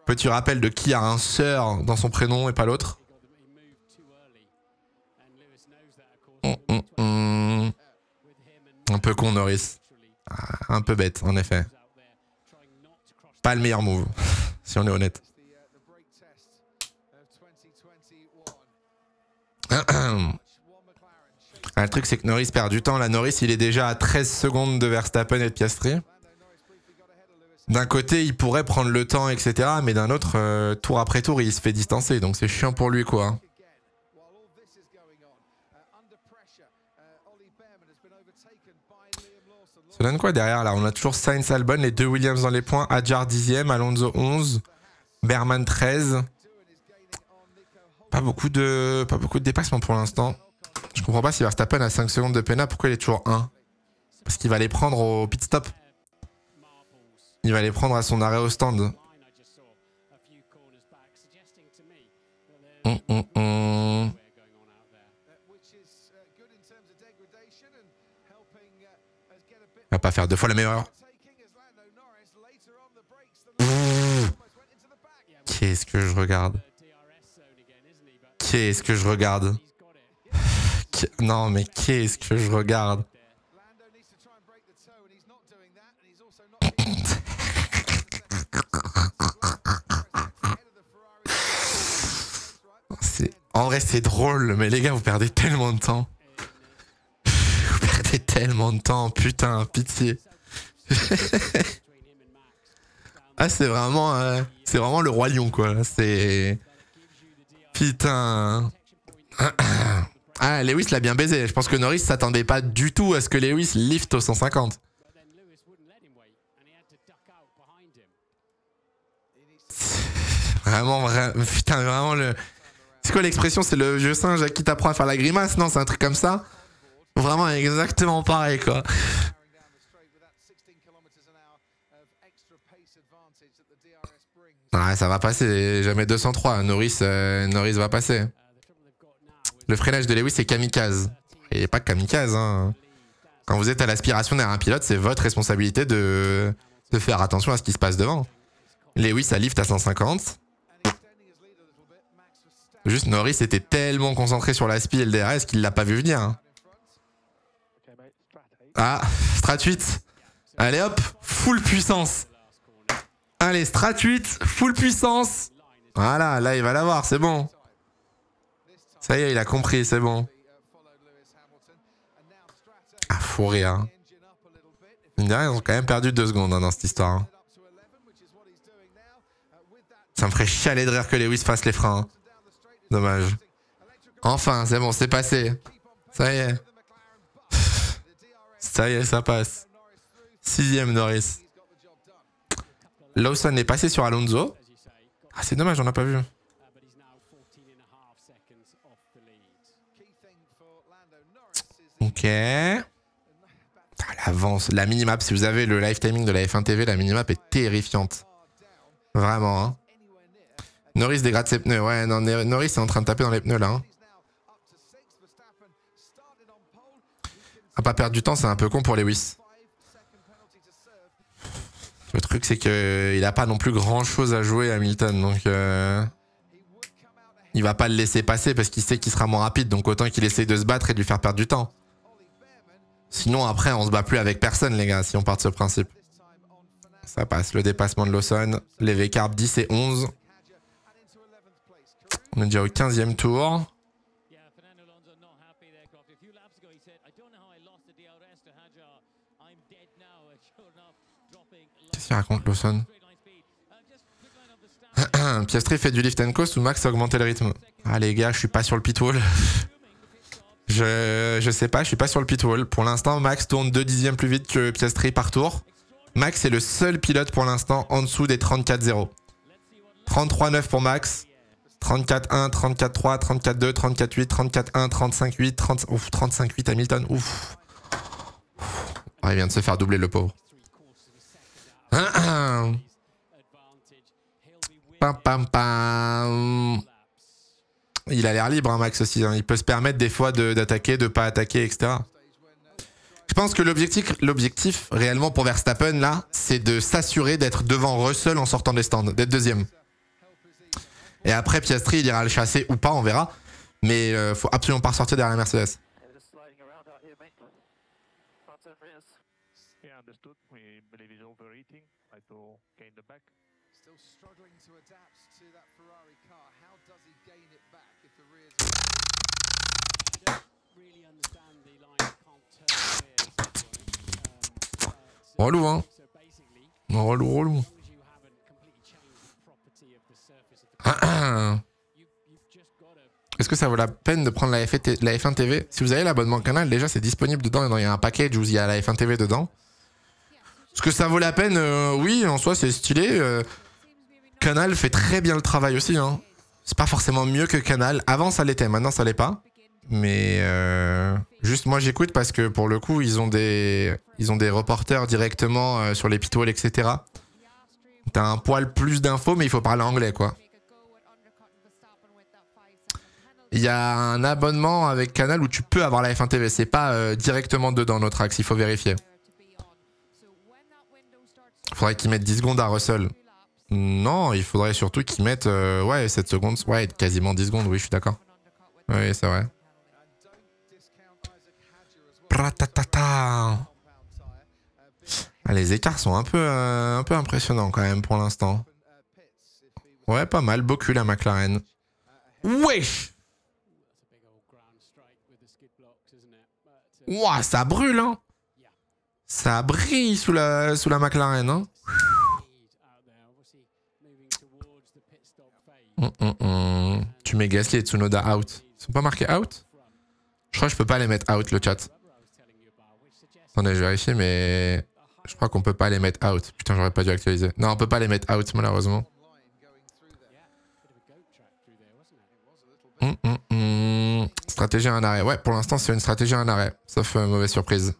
Petit rappel de qui a un sœur dans son prénom et pas l'autre. Un peu con Norris. Un peu bête en effet. Pas le meilleur move, si on est honnête. Le truc c'est que Norris perd du temps. Là Norris il est déjà à 13 secondes de Verstappen et de Piastri. D'un côté il pourrait prendre le temps etc. Mais d'un autre tour après tour il se fait distancer. Donc c'est chiant pour lui quoi. Ça donne quoi derrière là? On a toujours Sainz, Albon, les deux Williams dans les points. Hadjar 10e, Alonso 11, Berman 13. Pas beaucoup de dépassements pour l'instant. Je comprends pas si Verstappen a 5 secondes de pénal, pourquoi il est toujours 1? Parce qu'il va les prendre au pit stop. Il va les prendre à son arrêt au stand. Il va pas faire deux fois la meilleure. Qu'est-ce que je regarde? Qu'est-ce que je regarde? Non mais qu'est-ce que je regarde? En vrai c'est drôle, mais les gars vous perdez tellement de temps. Vous perdez tellement de temps, putain, pitié. Ah c'est vraiment le roi lion quoi. C'est... Putain. Ah, Lewis l'a bien baisé. Je pense que Norris s'attendait pas du tout à ce que Lewis lift au 150. Putain, vraiment le... C'est quoi l'expression? C'est le vieux singe à qui t'apprend à faire la grimace? Non, c'est un truc comme ça. Vraiment exactement pareil, quoi. Ouais, ça va passer. Jamais 203. Norris va passer. Le freinage de Lewis, c'est kamikaze. Et pas kamikaze, hein. Quand vous êtes à l'aspiration derrière un pilote, c'est votre responsabilité de faire attention à ce qui se passe devant. Lewis a lift à 150. Juste Norris était tellement concentré sur la spi et le DRS qu'il l'a pas vu venir. Hein. Ah, Strat 8. Allez hop, full puissance. Allez, Strat 8, full puissance. Voilà, là il va l'avoir, c'est bon. Ça y est, il a compris, c'est bon. Ah, faut rire. Mine de rien, ils ont quand même perdu 2 secondes dans cette histoire. Hein. Ça me ferait chialer de rire que Lewis fasse les freins. Hein. Dommage. Enfin, c'est bon, c'est passé. Ça y est. Ça y est, ça passe. 6e Norris. Lawson est passé sur Alonso. Ah, c'est dommage, on n'a pas vu. Ok. L'avance. La minimap, si vous avez le live timing de la F1 TV, la minimap est terrifiante. Vraiment, hein. Norris dégrade ses pneus. Ouais, non, Norris est en train de taper dans les pneus, là. Hein. À pas perdre du temps, c'est un peu con pour Lewis. Le truc, c'est qu'il n'a pas non plus grand-chose à jouer, Hamilton. Donc, il va pas le laisser passer parce qu'il sait qu'il sera moins rapide. Donc, autant qu'il essaye de se battre et de lui faire perdre du temps. Sinon, après, on se bat plus avec personne, les gars, si on part de ce principe. Ça passe. Le dépassement de Lawson. Les V-Carb 10 et 11. On est déjà au 15e tour. qu'il raconte Lawson? Piastri fait du lift and coast ou Max a augmenté le rythme? Ah les gars, je suis pas sur le pitwall. Je sais pas, je suis pas sur le pitwall. Pour l'instant, Max tourne 2 dixièmes plus vite que Piastri par tour. Max est le seul pilote pour l'instant en dessous des 34-0. 33-9 pour Max. 34-1, 34-3, 34-2, 34-8, 34-1, 35-8, 35-8 Hamilton. Ouf. Ah, il vient de se faire doubler le pauvre. Pam, pam, pam. Il a l'air libre, hein, Max aussi. Hein. Il peut se permettre des fois d'attaquer, de pas attaquer, etc. Je pense que l'objectif réellement pour Verstappen, là, c'est de s'assurer d'être devant Russell en sortant des stands, d'être deuxième. Et après, Piastri, il ira le chasser ou pas, on verra. Mais faut absolument pas ressortir derrière la Mercedes. Relou, hein. Relou. Est-ce que ça vaut la peine de prendre la F1 TV? Si vous avez l'abonnement canal, déjà c'est disponible dedans. Il y a un package où il y a la F1 TV dedans. Est-ce que ça vaut la peine? Oui, en soi c'est stylé. Canal fait très bien le travail aussi. Hein. C'est pas forcément mieux que Canal. Avant ça l'était, maintenant ça l'est pas. Mais juste moi j'écoute parce que pour le coup ils ont des reporters directement sur les pitwalls, etc. T'as un poil plus d'infos mais il faut parler anglais quoi. Il y a un abonnement avec Canal où tu peux avoir la F1 TV. C'est pas directement dedans notre axe, il faut vérifier. Faudrait qu'ils mettent 10 secondes à Russell. Non, il faudrait surtout qu'ils mettent ouais 7 secondes. Ouais, quasiment 10 secondes, oui je suis d'accord. Oui c'est vrai. Pratatata. Ah, les écarts sont un peu impressionnants quand même pour l'instant. Ouais, pas mal. Beau cul la McLaren. Wesh. Ouah, ça brûle, hein. Ça brille sous la McLaren, hein. Tu mets Gasly et Tsunoda out. Ils sont pas marqués out? Je crois que je peux pas les mettre out, le chat. Attendez, je vérifie, mais je crois qu'on peut pas les mettre out. Putain, j'aurais pas dû actualiser. Non, on peut pas les mettre out, malheureusement. Stratégie à un arrêt. Ouais, pour l'instant, c'est une stratégie à un arrêt. Sauf mauvaise surprise.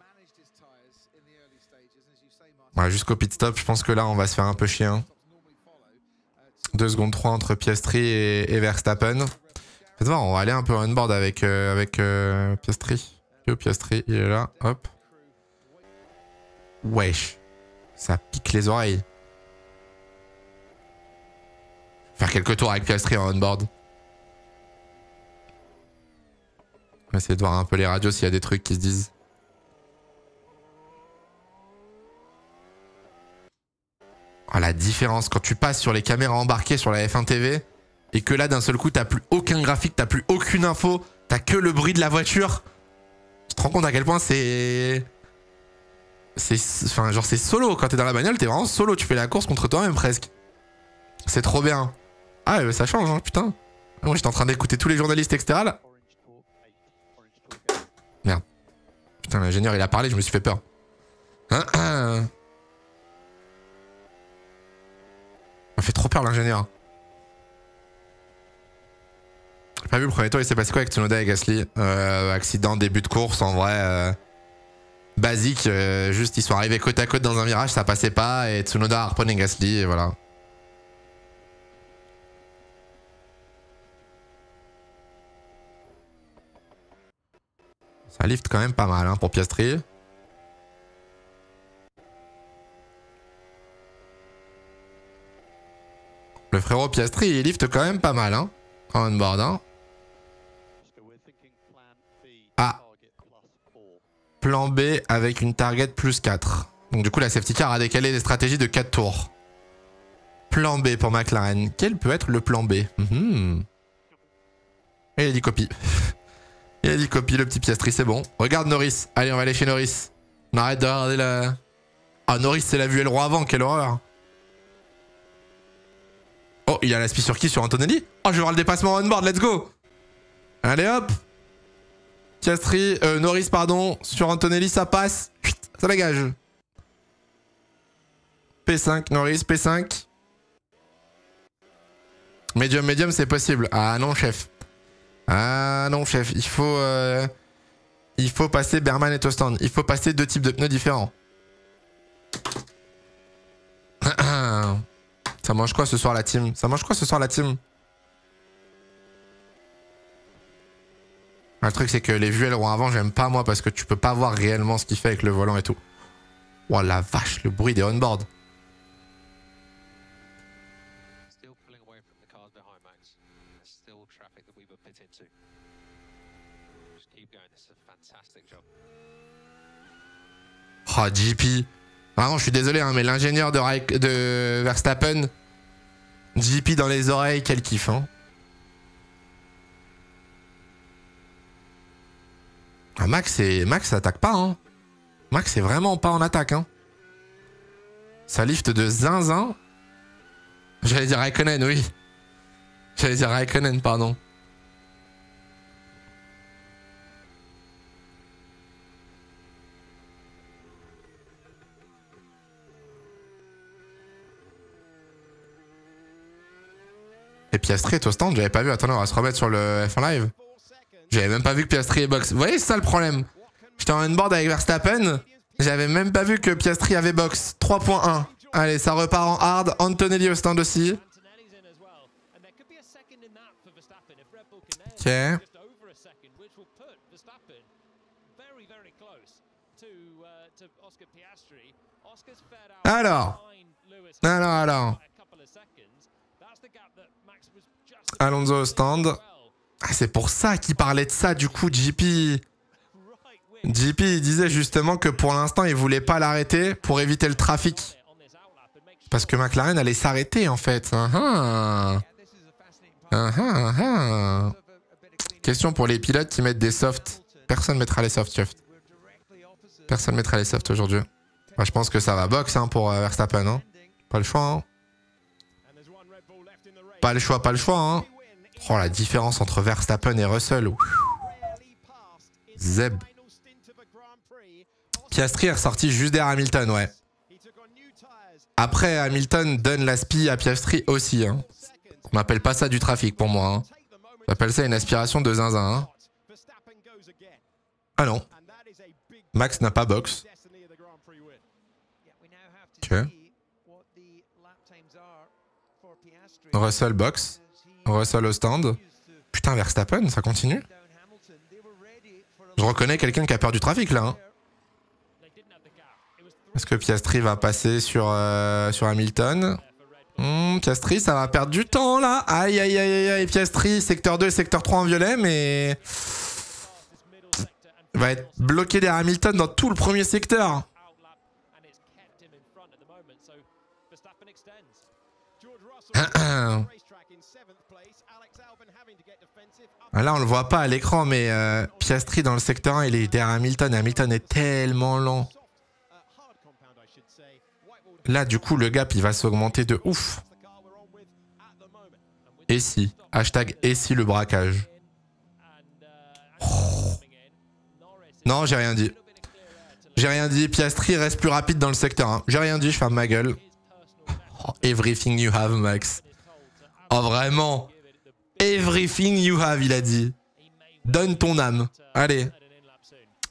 Ouais, jusqu'au pit stop, je pense que là, on va se faire un peu chier. Hein. 2 secondes 3 entre Piastri et Verstappen. Faites voir, on va aller un peu on-board avec Piastri. Piastri, il est là. Hop. Wesh. Ça pique les oreilles. Faire quelques tours avec Piastri en on-board. On va essayer de voir un peu les radios s'il y a des trucs qui se disent. Oh, la différence quand tu passes sur les caméras embarquées sur la F1 TV et que là d'un seul coup t'as plus aucun graphique, t'as plus aucune info, t'as que le bruit de la voiture. Tu te rends compte à quel point c'est... Enfin genre c'est solo, quand t'es dans la bagnole t'es vraiment solo, tu fais la course contre toi-même presque. C'est trop bien. Ah ça change hein, putain. Moi j'étais en train d'écouter tous les journalistes etc là. Merde. Putain l'ingénieur il a parlé, je me suis fait peur. Il m'a fait trop peur l'ingénieur. J'ai pas vu le premier tour, il s'est passé quoi avec Tsunoda et Gasly? Accident, début de course, en vrai basique, juste ils sont arrivés côte à côte dans un virage, ça passait pas et Tsunoda a repris Gasly et voilà. Ça lift quand même pas mal hein, pour Piastri. Le frérot Piastri, il lift quand même pas mal, hein, en on-board, hein. Ah. Plan B avec une target plus 4. Donc du coup, la safety car a décalé des stratégies de 4 tours. Plan B pour McLaren. Quel peut être le plan B? Et il a dit copie. Il a dit copie, le petit Piastri, c'est bon. Regarde Norris. Allez, on va aller chez Norris. On arrête de regarder la... Ah, Norris, c'est la vue aileron avant, quelle horreur. Oh, il a l'aspi sur qui? Sur Antonelli? Oh, je vais voir le dépassement on-board, let's go. Allez hop. Piastri, Norris, pardon. Sur Antonelli, ça passe. Ça dégage. P5, Norris, P5. Medium, medium, c'est possible. Ah non, chef. Ah non, chef. Il faut passer Berman et Tostand. Il faut passer 2 types de pneus différents. Ça mange quoi ce soir la team? Ça mange quoi ce soir la team? Le truc c'est que les vues ailerons avant j'aime pas moi parce que tu peux pas voir réellement ce qu'il fait avec le volant et tout. Oh la vache, le bruit des on-board. Oh JP. Vraiment je suis désolé hein, mais l'ingénieur de Verstappen, JP dans les oreilles, quel kiff hein. Ah, Max attaque pas hein. Max est vraiment pas en attaque hein. Ça lift de zinzin. J'allais dire Raikkonen, oui. J'allais dire Raikkonen, pardon. Et Piastri est au stand, j'avais pas vu. Attendez, on va se remettre sur le F1 Live. J'avais même pas vu que Piastri est box. Vous voyez, c'est ça le problème. J'étais en on-board avec Verstappen. J'avais même pas vu que Piastri avait box. 3.1. Allez, ça repart en hard. Antonelli au stand aussi. Ok. Alors. Alonso au stand. Ah, c'est pour ça qu'il parlait de ça, du coup, JP. JP, il disait justement que pour l'instant, il voulait pas l'arrêter pour éviter le trafic. Parce que McLaren allait s'arrêter, en fait. Question pour les pilotes qui mettent des softs. Personne mettra les softs, chef. Personne mettra les softs aujourd'hui. Bah, je pense que ça va box hein, pour Verstappen. Hein. Pas le choix. Hein. Pas le choix. Hein. Oh, la différence entre Verstappen et Russell. Zeb. Piastri est ressorti juste derrière Hamilton, ouais. Après, Hamilton donne l'aspi à Piastri aussi. Hein. On m'appelle pas ça du trafic pour moi. Hein. J'appelle ça une aspiration de zinzin. Hein. Ah non. Max n'a pas box. Ok. Russell box. Russell au stand. Putain, Verstappen, ça continue. Je reconnais quelqu'un qui a peur du trafic là. Hein. Est-ce que Piastri va passer sur Hamilton? Piastri, ça va perdre du temps là. Aïe, aïe, aïe, aïe. Piastri, secteur 2, secteur 3 en violet, mais... Il va être bloqué derrière Hamilton dans tout le premier secteur. Là, on le voit pas à l'écran, mais Piastri dans le secteur 1, il est derrière Hamilton. Et Hamilton est tellement lent. Là, du coup, le gap, il va s'augmenter de ouf. Et si? Hashtag et si le braquage. Oh. Non, j'ai rien dit. J'ai rien dit. Piastri reste plus rapide dans le secteur 1. J'ai rien dit, je ferme ma gueule. Oh, everything you have, Max. Oh, vraiment. Everything you have, il a dit. Donne ton âme. Allez.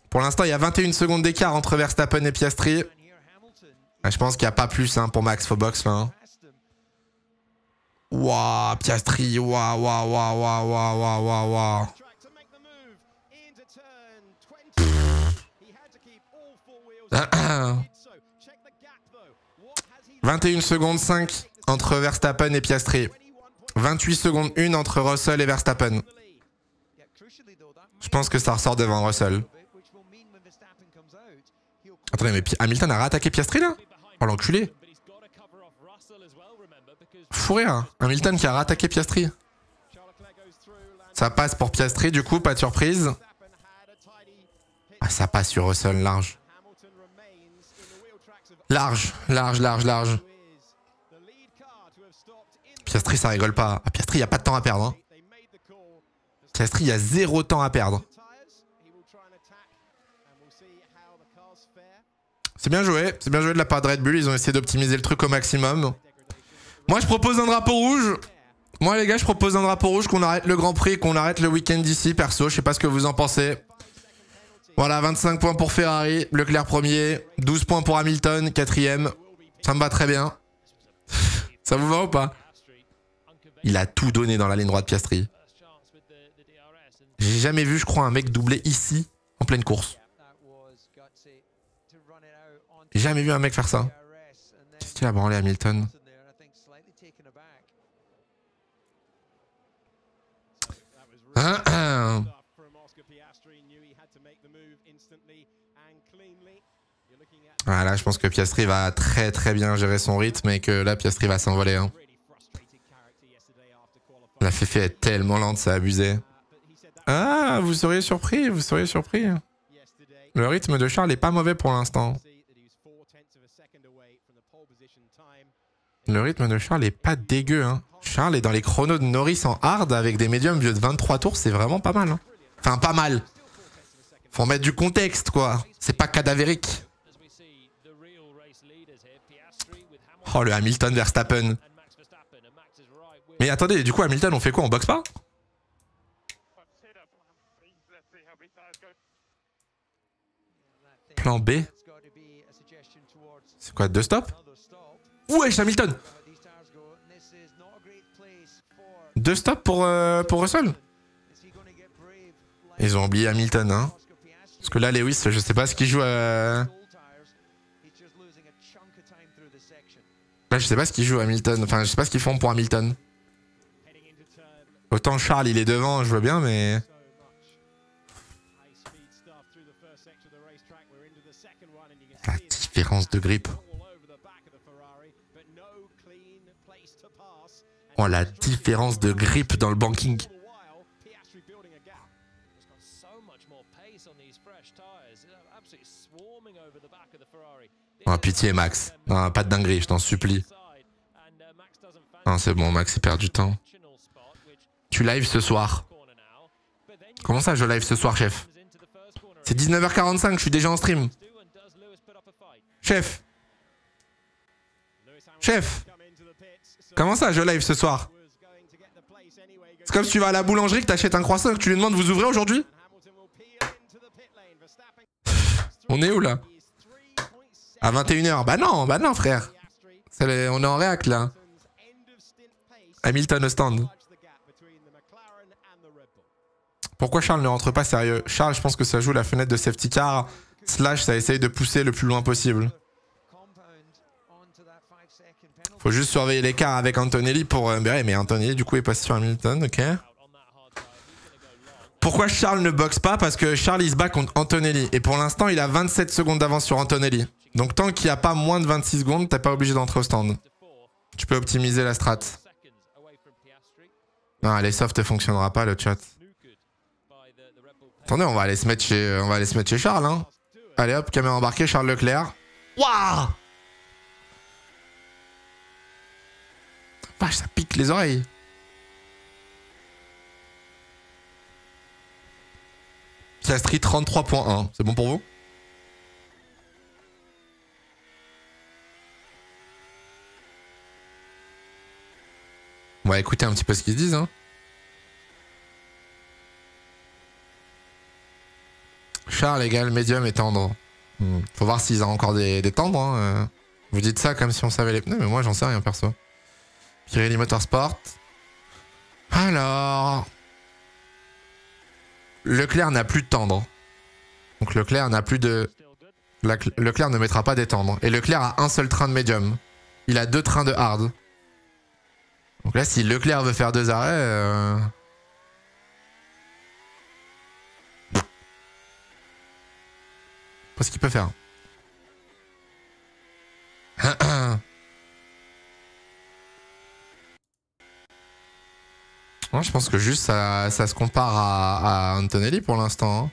Pour l'instant, il y a 21 secondes d'écart entre Verstappen et Piastri. Je pense qu'il n'y a pas plus hein, pour Max Fobox là. Hein. Waouh, Piastri, waouh. 21 secondes 5 entre Verstappen et Piastri. 28 secondes 1 entre Russell et Verstappen. Je pense que ça ressort devant Russell. Attendez, mais Hamilton a réattaqué Piastri là? Oh l'enculé. Fou rire. Hamilton qui a réattaqué Piastri. Ça passe pour Piastri du coup, pas de surprise. Ah, ça passe sur Russell large. Large, large, large, large. Piastri, ça rigole pas. Ah, Piastri, il n'y a pas de temps à perdre. Hein. Piastri, il y a 0 temps à perdre. C'est bien joué de la part de Red Bull. Ils ont essayé d'optimiser le truc au maximum. Moi, je propose un drapeau rouge. Moi, les gars, je propose un drapeau rouge, qu'on arrête le Grand Prix, qu'on arrête le week-end d'ici, perso. Je sais pas ce que vous en pensez. Voilà, 25 points pour Ferrari, Leclerc premier, 12 points pour Hamilton, quatrième. Ça me va très bien. Ça vous va ou pas? Il a tout donné dans la ligne droite, Piastri. J'ai jamais vu, je crois, un mec doubler ici, en pleine course. J'ai jamais vu un mec faire ça. Qu'est-ce qu'il a branlé Hamilton? Voilà, je pense que Piastri va très très bien gérer son rythme et que là Piastri va s'envoler. Hein. La Féfé est tellement lente, c'est abusé. Ah, vous seriez surpris, vous seriez surpris. Le rythme de Charles est pas mauvais pour l'instant. Le rythme de Charles est pas dégueu. Hein. Charles est dans les chronos de Norris en hard avec des médiums vieux de 23 tours, c'est vraiment pas mal. Hein. Enfin, pas mal. Faut mettre du contexte, quoi. C'est pas cadavérique. Oh, le Hamilton Verstappen. Mais attendez, du coup, Hamilton, on fait quoi? On boxe pas? Plan B. C'est quoi, 2 stops? Wesh, Hamilton! 2 stops pour Russell? Ils ont oublié Hamilton, hein. Parce que là, Lewis, je sais pas ce qu'il joue à... Là, je sais pas ce qu'ils jouent Hamilton. Enfin, je sais pas ce qu'ils font pour Hamilton. Autant Charles, il est devant, je vois bien, mais... La différence de grip. Oh, la différence de grip dans le banking. Oh, pitié, Max. Non, pas de dinguerie, je t'en supplie. Non, c'est bon, Max, il perd du temps. Tu live ce soir? Comment ça, je live ce soir, chef? C'est 19h45, je suis déjà en stream. Chef. Chef. Comment ça, je live ce soir? C'est comme si tu vas à la boulangerie, que t'achètes un croissant et que tu lui demandes, vous ouvrez aujourd'hui? On est où, là? À 21h. Bah non, frère. On est en réac, là. Hamilton au stand. Pourquoi Charles ne rentre pas sérieux? Charles, je pense que ça joue la fenêtre de safety car. / ça essaye de pousser le plus loin possible. Faut juste surveiller l'écart avec Antonelli pour... mais Antonelli, du coup, est passé sur Hamilton, ok. Pourquoi Charles ne boxe pas? Parce que Charles, il se bat contre Antonelli. Et pour l'instant, il a 27 secondes d'avance sur Antonelli. Donc tant qu'il n'y a pas moins de 26 secondes, t'es pas obligé d'entrer au stand. Tu peux optimiser la strat. Non, les softs ne fonctionnera pas, le chat. Attendez, on va aller se mettre chez Charles. Hein. Allez hop, caméra embarquée, Charles Leclerc. Waouh! Vache, ça pique les oreilles. Piastri 33.1, c'est bon pour vous? On va écouter un petit peu ce qu'ils se disent. Hein. Charles égale médium et tendre. Faut voir s'ils ont encore des tendres. Hein. Vous dites ça comme si on savait les pneus, mais moi j'en sais rien perso. Pirelli Motorsport. Alors... Leclerc n'a plus de tendre. Donc Leclerc n'a plus de... Leclerc ne mettra pas des tendres. Et Leclerc a un seul train de médium. Il a 2 trains de hard. Donc là, si Leclerc veut faire 2 arrêts... Pas ce qu'il peut faire. Non, je pense que juste ça se compare à Antonelli pour l'instant. Hein.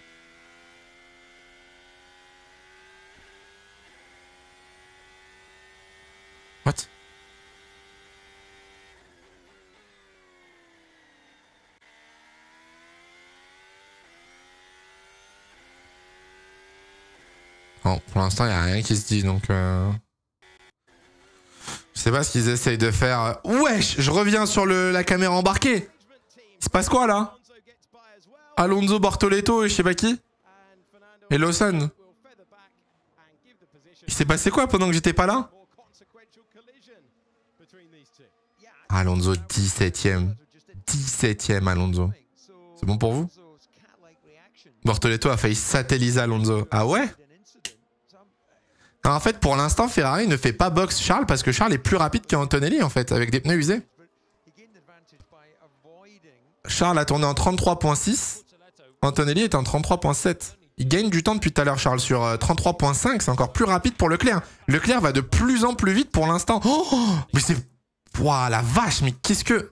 Bon, pour l'instant, il n'y a rien qui se dit, donc... Je sais pas ce qu'ils essayent de faire. Wesh, je reviens sur la caméra embarquée. Il se passe quoi, là? Alonso, Bortoleto et je sais pas qui. Et Lawson. Il s'est passé quoi pendant que j'étais pas là? Alonso, 17ème. 17ème, Alonso. C'est bon pour vous? Bortoleto a failli satelliser Alonso. Ah ouais? En fait, pour l'instant, Ferrari ne fait pas box Charles parce que Charles est plus rapide qu'Antonelli, en fait, avec des pneus usés. Charles a tourné en 33.6. Antonelli est en 33.7. Il gagne du temps depuis tout à l'heure, Charles, sur 33.5. C'est encore plus rapide pour Leclerc. Leclerc va de plus en plus vite pour l'instant. Oh, mais c'est... Waouh, la vache, mais qu'est-ce que...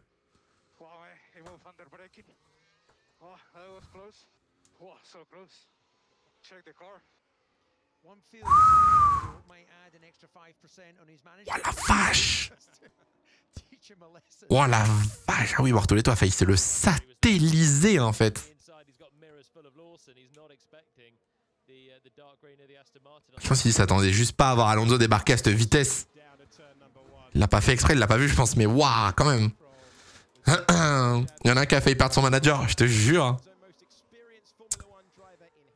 Oh la vache! Oh la vache! Ah oui, Bortoleto a failli se le satelliser en fait. Je pense qu'il s'attendait juste pas à voir Alonso débarquer à cette vitesse. Il l'a pas fait exprès, il l'a pas vu, je pense, mais waouh, quand même. Il y en a un qui a failli perdre son manager, je te jure.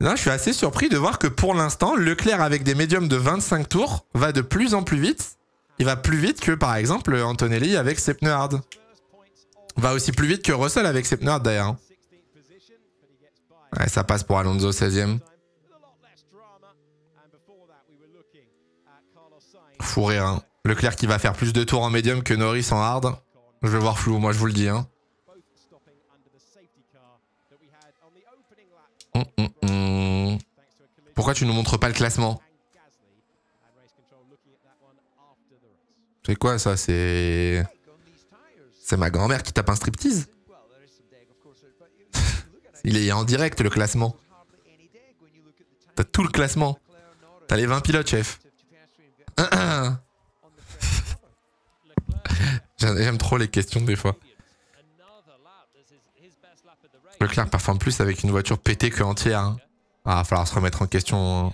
Là, je suis assez surpris de voir que pour l'instant, Leclerc avec des médiums de 25 tours va de plus en plus vite. Il va plus vite que, par exemple, Antonelli avec ses pneus hard. Va aussi plus vite que Russell avec ses pneus hard, d'ailleurs. Ouais, ça passe pour Alonso, 16ème. Fou rire, hein. Leclerc qui va faire plus de tours en médium que Norris en hard. Je vais voir flou, moi je vous le dis. Hein. Pourquoi tu nous montres pas le classement? C'est quoi ça? C'est ma grand-mère qui tape un striptease? Il est en direct le classement. T'as tout le classement. T'as les 20 pilotes, chef. J'aime trop les questions des fois. Leclerc performe plus avec une voiture pétée que entière. Hein. Ah, va falloir se remettre en question.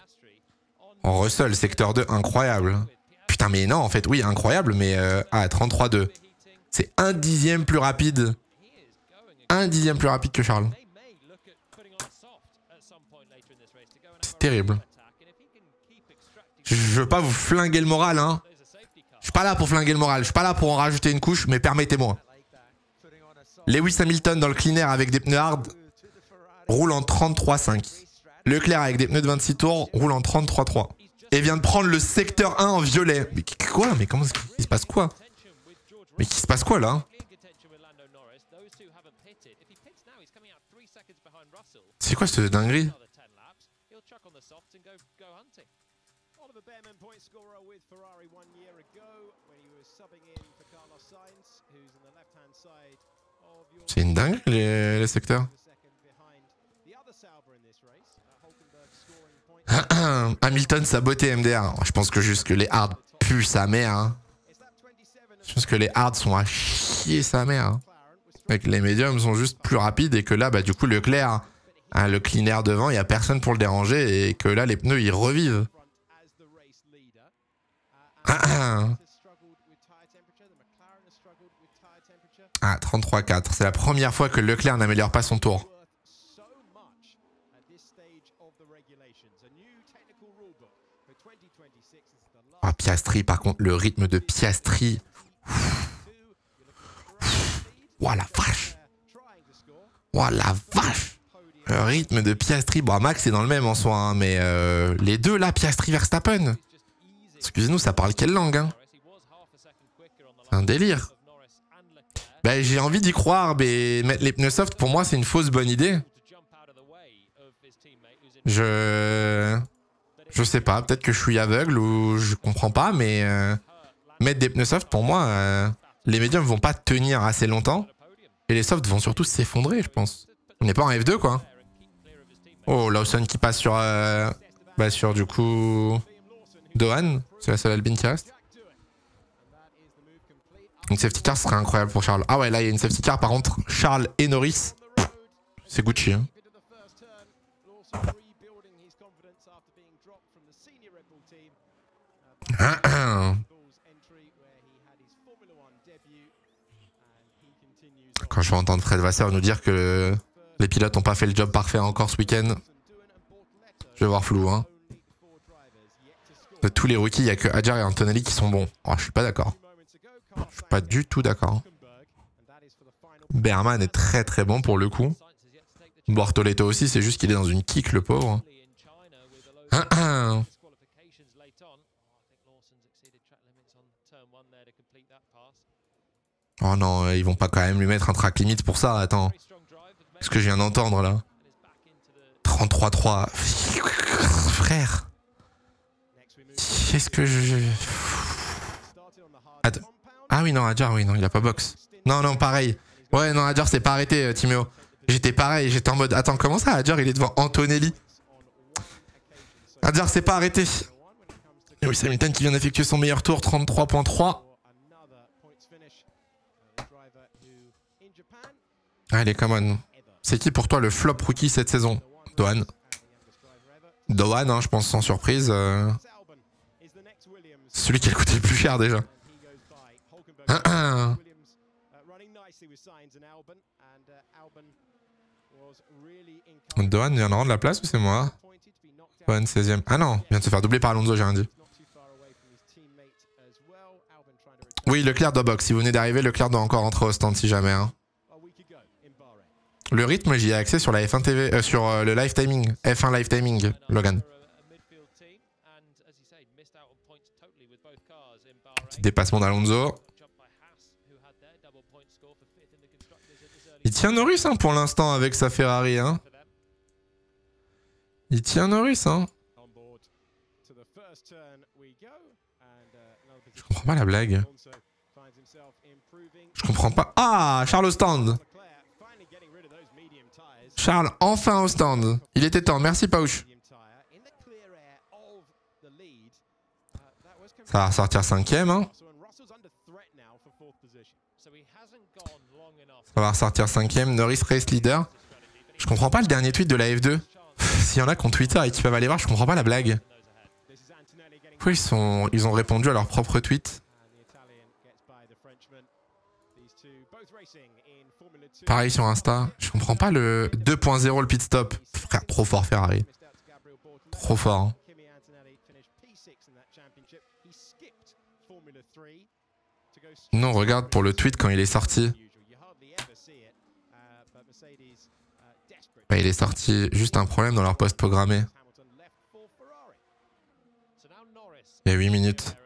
En Russell, secteur 2, incroyable. Putain, mais non, en fait, oui, incroyable, mais... Ah, 33-2. C'est 1/10 plus rapide. 1/10 plus rapide que Charles. C'est terrible. Je veux pas vous flinguer le moral, hein. Je suis pas là pour flinguer le moral. Je suis pas là pour en rajouter une couche, mais permettez-moi. Lewis Hamilton dans le clean air avec des pneus hard roule en 33.5. Leclerc avec des pneus de 26 tours roule en 33.3. Et vient de prendre le secteur 1 en violet. Mais quoi? Mais comment il se passe quoi? Mais qui se passe quoi là? C'est quoi cette dinguerie? C'est une dingue les secteurs. Hamilton saboté MDR. Je pense que juste que les hards puent sa mère. Hein. Je pense que les hards sont à chier sa mère. Hein. Et que les médiums sont juste plus rapides et que là, bah, du coup, Leclerc, hein, le clean air devant, il n'y a personne pour le déranger et que là, les pneus, ils revivent. Ah, 33-4. C'est la première fois que Leclerc n'améliore pas son tour. Ah, Piastri, par contre, le rythme de Piastri. Oh la vache. Oh la vache. Le rythme de Piastri. Bon, Max est dans le même en soi, hein, mais les deux là, Piastri Verstappen. Excusez-nous, ça parle quelle langue, hein? C'est un délire. Ben, j'ai envie d'y croire, mais mettre les pneus soft, pour moi, c'est une fausse bonne idée. Je sais pas, peut-être que je suis aveugle ou je comprends pas, mais mettre des pneus soft, pour moi, les médiums vont pas tenir assez longtemps. Et les softs vont surtout s'effondrer, je pense. On n'est pas en F2, quoi. Oh, Lawson qui passe sur, sur du coup, Dohan. C'est la seule Albine qui reste. Une safety car serait incroyable pour Charles. Ah ouais, là, il y a une safety car. Par contre, Charles et Norris, c'est Gucci. Hein. Quand je vais entendre Fred Vasseur nous dire que les pilotes n'ont pas fait le job parfait encore ce week-end, je vais voir flou. Hein. De tous les rookies, il n'y a que Hadjar et Antonelli qui sont bons. Oh, je suis pas d'accord. Je suis pas du tout d'accord. Berman est très très bon pour le coup. Bortoleto aussi, c'est juste qu'il est dans une kick le pauvre. Oh non, ils vont pas quand même lui mettre un track limit pour ça, attends. Ce que je viens d'entendre là. 33-3. Frère. Qu'est-ce que je... Attends. Ah oui, non, Hadjar, oui, non, il a pas box. Non, non, pareil. Ouais, non, Hadjar s'est pas arrêté, Timéo. J'étais pareil, j'étais en mode, attends, comment ça, Hadjar, il est devant Antonelli? Hadjar s'est pas arrêté. Et oui, Hamilton qui vient d'effectuer son meilleur tour, 33.3. Allez, come on. C'est qui pour toi le flop rookie cette saison? Dohan. Dohan, hein, je pense sans surprise. Celui qui a coûté le plus cher déjà. Dohan vient de rendre la place ou c'est moi? Dohan 16ème. Ah non, il vient de se faire doubler par Alonso, j'ai rien dit. Oui, Leclerc doit box. Si vous venez d'arriver, Leclerc doit encore rentrer au stand si jamais. Hein. Le rythme, j'y ai accès sur la F1 TV, sur le live timing. F1 live timing, Logan. Petit dépassement d'Alonso. Il tient Norris hein, pour l'instant avec sa Ferrari. Hein. Il tient Norris. Hein. Je comprends pas la blague. Je comprends pas. Ah, Charles au stand. Charles, enfin au stand. Il était temps. Merci, Pauch. Ça va ressortir 5ème. Hein. Ça va ressortir 5ème. Norris race leader. Je comprends pas le dernier tweet de la F2. S'il y en a qui ont Twitter et qui peuvent aller voir, je comprends pas la blague. Pourquoi ils ont répondu à leur propre tweet? Pareil sur Insta. Je comprends pas le 2.0 le pit stop. Frère, trop fort Ferrari. Trop fort. Hein. Non, regarde pour le tweet quand il est sorti. Bah, il est sorti juste un problème dans leur post programmé. Il y a 8 minutes.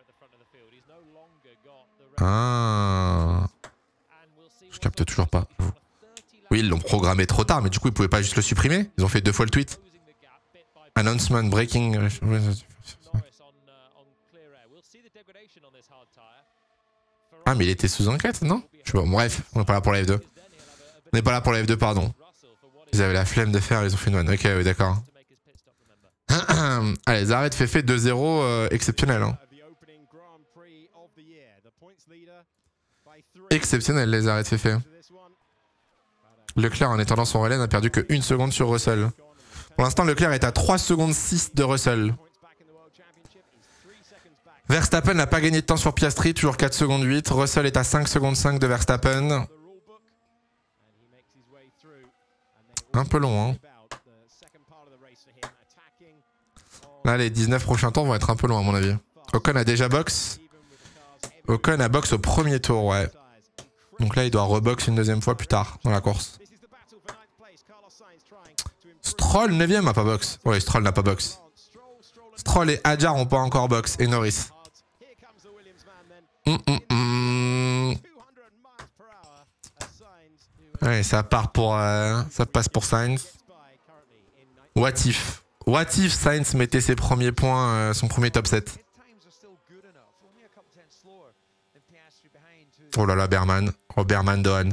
Ah. Je capte toujours pas. Oui, ils l'ont programmé trop tard, mais du coup, ils pouvaient pas juste le supprimer. Ils ont fait 2 fois le tweet. Announcement breaking. Ah, mais il était sous enquête, non? Je sais pas. Bref, on n'est pas là pour la F2. On n'est pas là pour la F2, pardon. Ils avaient la flemme de faire, ils ont fait une one. Ok, oui, d'accord. Allez, les arrêts de Fefe 2-0 exceptionnel. Hein. Exceptionnel, les arrêts de Fefe. Leclerc, en étendant son relais, n'a perdu que 1 seconde sur Russell. Pour l'instant, Leclerc est à 3 secondes 6 de Russell. Verstappen n'a pas gagné de temps sur Piastri, toujours 4 secondes 8. Russell est à 5 secondes 5 de Verstappen. Un peu long, hein. Là, les 19 prochains tours vont être un peu longs, à mon avis. Ocon a déjà box. Ocon a box au premier tour, ouais. Donc là, il doit rebox une deuxième fois plus tard dans la course. Stroll, 9ème, a pas box. Ouais, Stroll n'a pas box. Stroll et Hadjar n'ont pas encore box. Et Norris. Ouais, ça part pour... ça passe pour Sainz. What if? What if Sainz mettait ses premiers points, son premier top 7? Oh là là, Berman. Oh, Berman Dohan.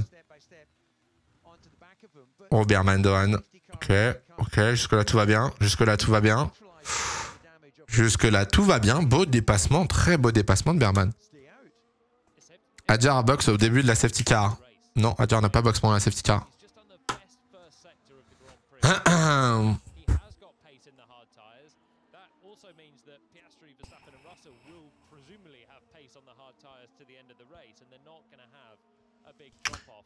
Oh, Berman Dohan. Ok, ok, jusque-là tout va bien. Jusque-là tout va bien. Jusque-là tout va bien. Beau dépassement, très beau dépassement de Berman. Hadjar a box au début de la safety car. Non, Hadjar n'a pas box pendant la safety car.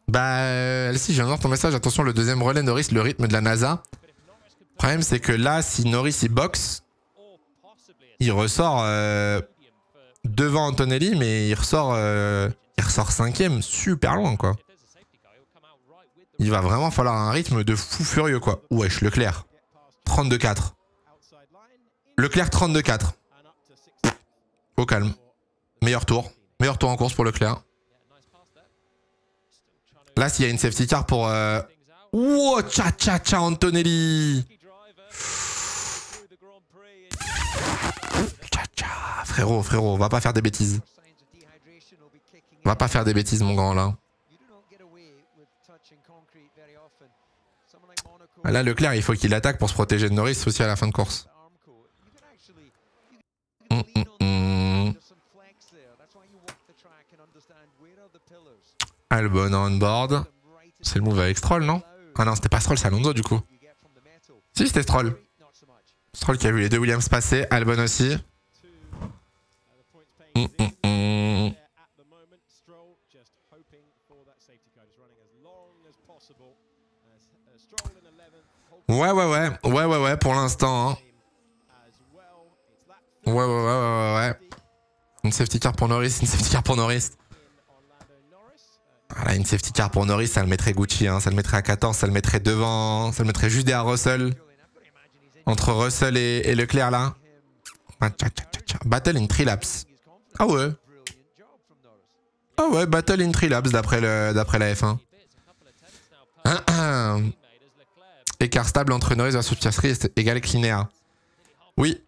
Bah, si, je viens de voir ton message. Attention, le deuxième relais, Norris, le rythme de la NASA. Le problème, c'est que là, si Norris il boxe, il ressort devant Antonelli, mais il ressort 5ème, super loin, quoi. Il va vraiment falloir un rythme de fou furieux, quoi. Wesh, Leclerc. 32-4. Leclerc, 32-4. Au calme. Meilleur tour. Meilleur tour en course pour Leclerc. Là, s'il y a une safety car pour... Wow, tcha Antonelli. Frérot, va pas faire des bêtises. Va pas faire des bêtises, mon grand, là. Là, Leclerc, il faut qu'il attaque pour se protéger de Norris aussi à la fin de course. Albon on board. C'est le move avec Stroll, non? Ah non, c'était pas Stroll, c'est Alonso du coup. Si, c'était Stroll. Stroll qui a vu les deux Williams passer, Albon aussi. Ouais, pour l'instant. Hein. Ouais. Une safety car pour Norris, Voilà, une safety car pour Norris, ça le mettrait Gucci, hein. Ça le mettrait à 14, ça le mettrait devant, ça le mettrait juste derrière Russell. Entre Russell et Leclerc là. Battle in 3 laps. Ah ouais. Battle in 3 laps d'après la F1. Écart stable entre Norris versus Piastri égale linéaire. Oui.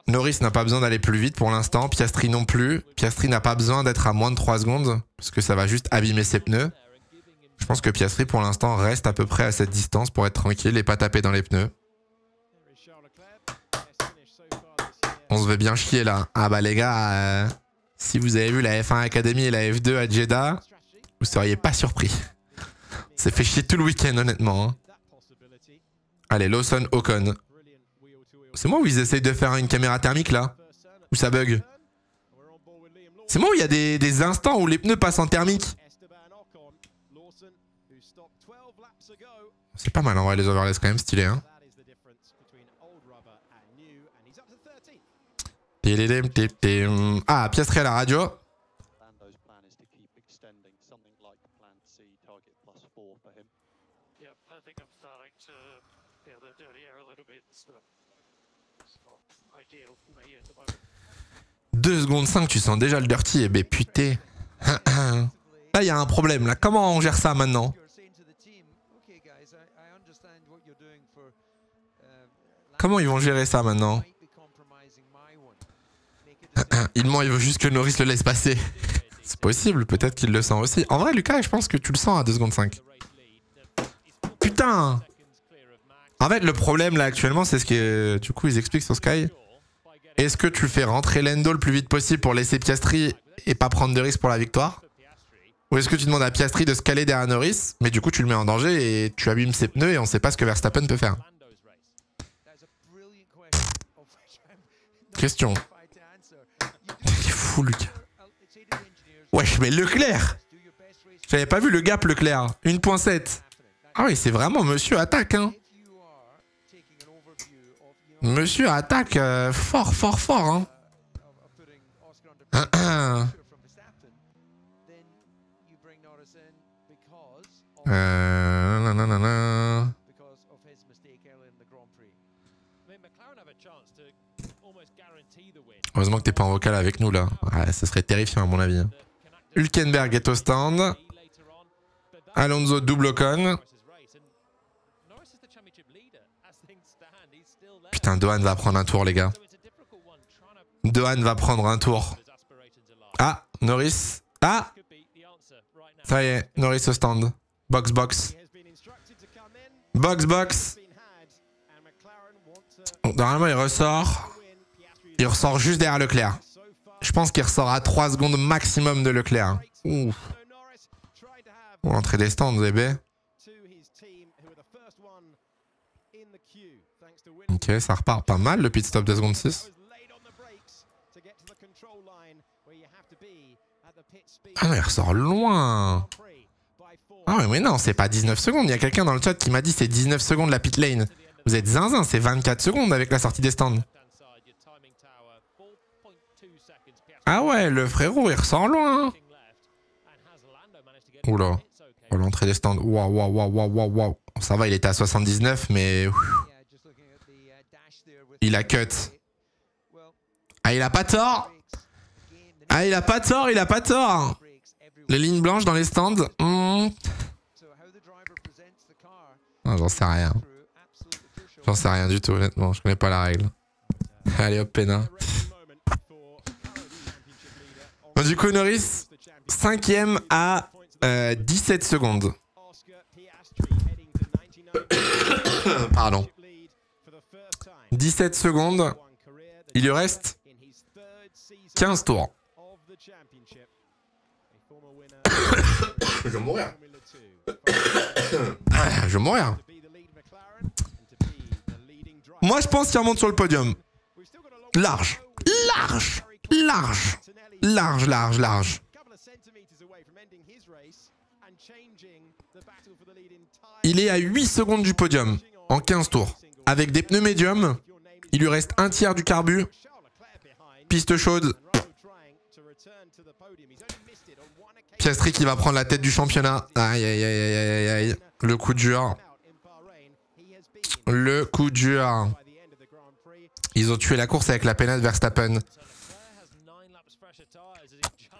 Norris n'a pas besoin d'aller plus vite pour l'instant. Piastri non plus. Piastri n'a pas besoin d'être à moins de 3 secondes. Parce que ça va juste abîmer ses pneus. Je pense que Piastri pour l'instant reste à peu près à cette distance pour être tranquille et pas taper dans les pneus. On se veut bien chier là. Ah bah les gars, si vous avez vu la F1 Academy et la F2 à Jeddah, vous seriez pas surpris. C'est fait chier tout le week-end honnêtement. Hein. Allez, Lawson, Ocon. C'est moi où ils essayent de faire une caméra thermique là? Où ça bug? C'est moi où il y a des instants où les pneus passent en thermique? C'est pas mal en vrai les overlays quand même stylé hein. Ah, Piastri à la radio. Deux secondes 5, tu sens déjà le dirty, et ben putain. Là, il y a un problème, là. Comment on gère ça maintenant? Comment ils vont gérer ça maintenant? Il ment, il veut juste que Norris le laisse passer. C'est possible, peut-être qu'il le sent aussi. En vrai, Lucas, je pense que tu le sens à 2 secondes 5. Putain! En fait, le problème, là, actuellement, c'est ce que... Du coup, ils expliquent sur Sky. Est-ce que tu fais rentrer Lando le plus vite possible pour laisser Piastri et pas prendre de risque pour la victoire? Ou est-ce que tu demandes à Piastri de se caler derrière Norris, mais du coup, tu le mets en danger et tu abîmes ses pneus et on sait pas ce que Verstappen peut faire? Question. Il est fou, Lucas. Wesh, mais Leclerc! J'avais pas vu le gap, Leclerc. 1.7. Ah oui, c'est vraiment monsieur attaque, hein. Monsieur attaque fort, hein. Heureusement que t'es pas en vocal avec nous là. Ouais, ça serait terrifiant à mon avis. Hülkenberg est au stand. Alonso double Ocon. Putain, Dohan va prendre un tour les gars. Dohan va prendre un tour. Ah, Norris. Ah, ça y est, Norris au stand. Box. Normalement il ressort. Il ressort juste derrière Leclerc. Je pense qu'il ressort à 3 secondes maximum de Leclerc. Ouf. L'entrée des stands, bébé. Ok, ça repart pas mal le pit stop de seconde 6. Ah non, il ressort loin. Ah ouais, mais non, c'est pas 19 secondes. Il y a quelqu'un dans le chat qui m'a dit c'est 19 secondes la pit lane. Vous êtes zinzin, c'est 24 secondes avec la sortie des stands. Ah ouais, le frérot, il ressort loin. Oula. Oh, l'entrée des stands. Waouh, waouh, waouh, waouh, waouh. Ça va, il était à 79, mais... Il a cut. Ah, il a pas tort. Ah, il a pas tort, il a pas tort. Les lignes blanches dans les stands. Ah, j'en sais rien. J'en sais rien du tout, honnêtement. Je connais pas la règle. Allez hop, Pena. Bon, du coup, Norris, 5ème à 17 secondes. Pardon. 17 secondes. Il lui reste 15 tours. Je vais mourir. Je vais mourir. Moi, je pense qu'il remonte sur le podium. Large. Large. Large. Large, large, large. Il est à 8 secondes du podium en 15 tours. Avec des pneus médiums, il lui reste un tiers du carbu. Piste chaude. Piastri qui va prendre la tête du championnat. Aïe, aïe, aïe, aïe, aïe, aïe. Le coup dur. Le coup dur. Ils ont tué la course avec la pénale Verstappen.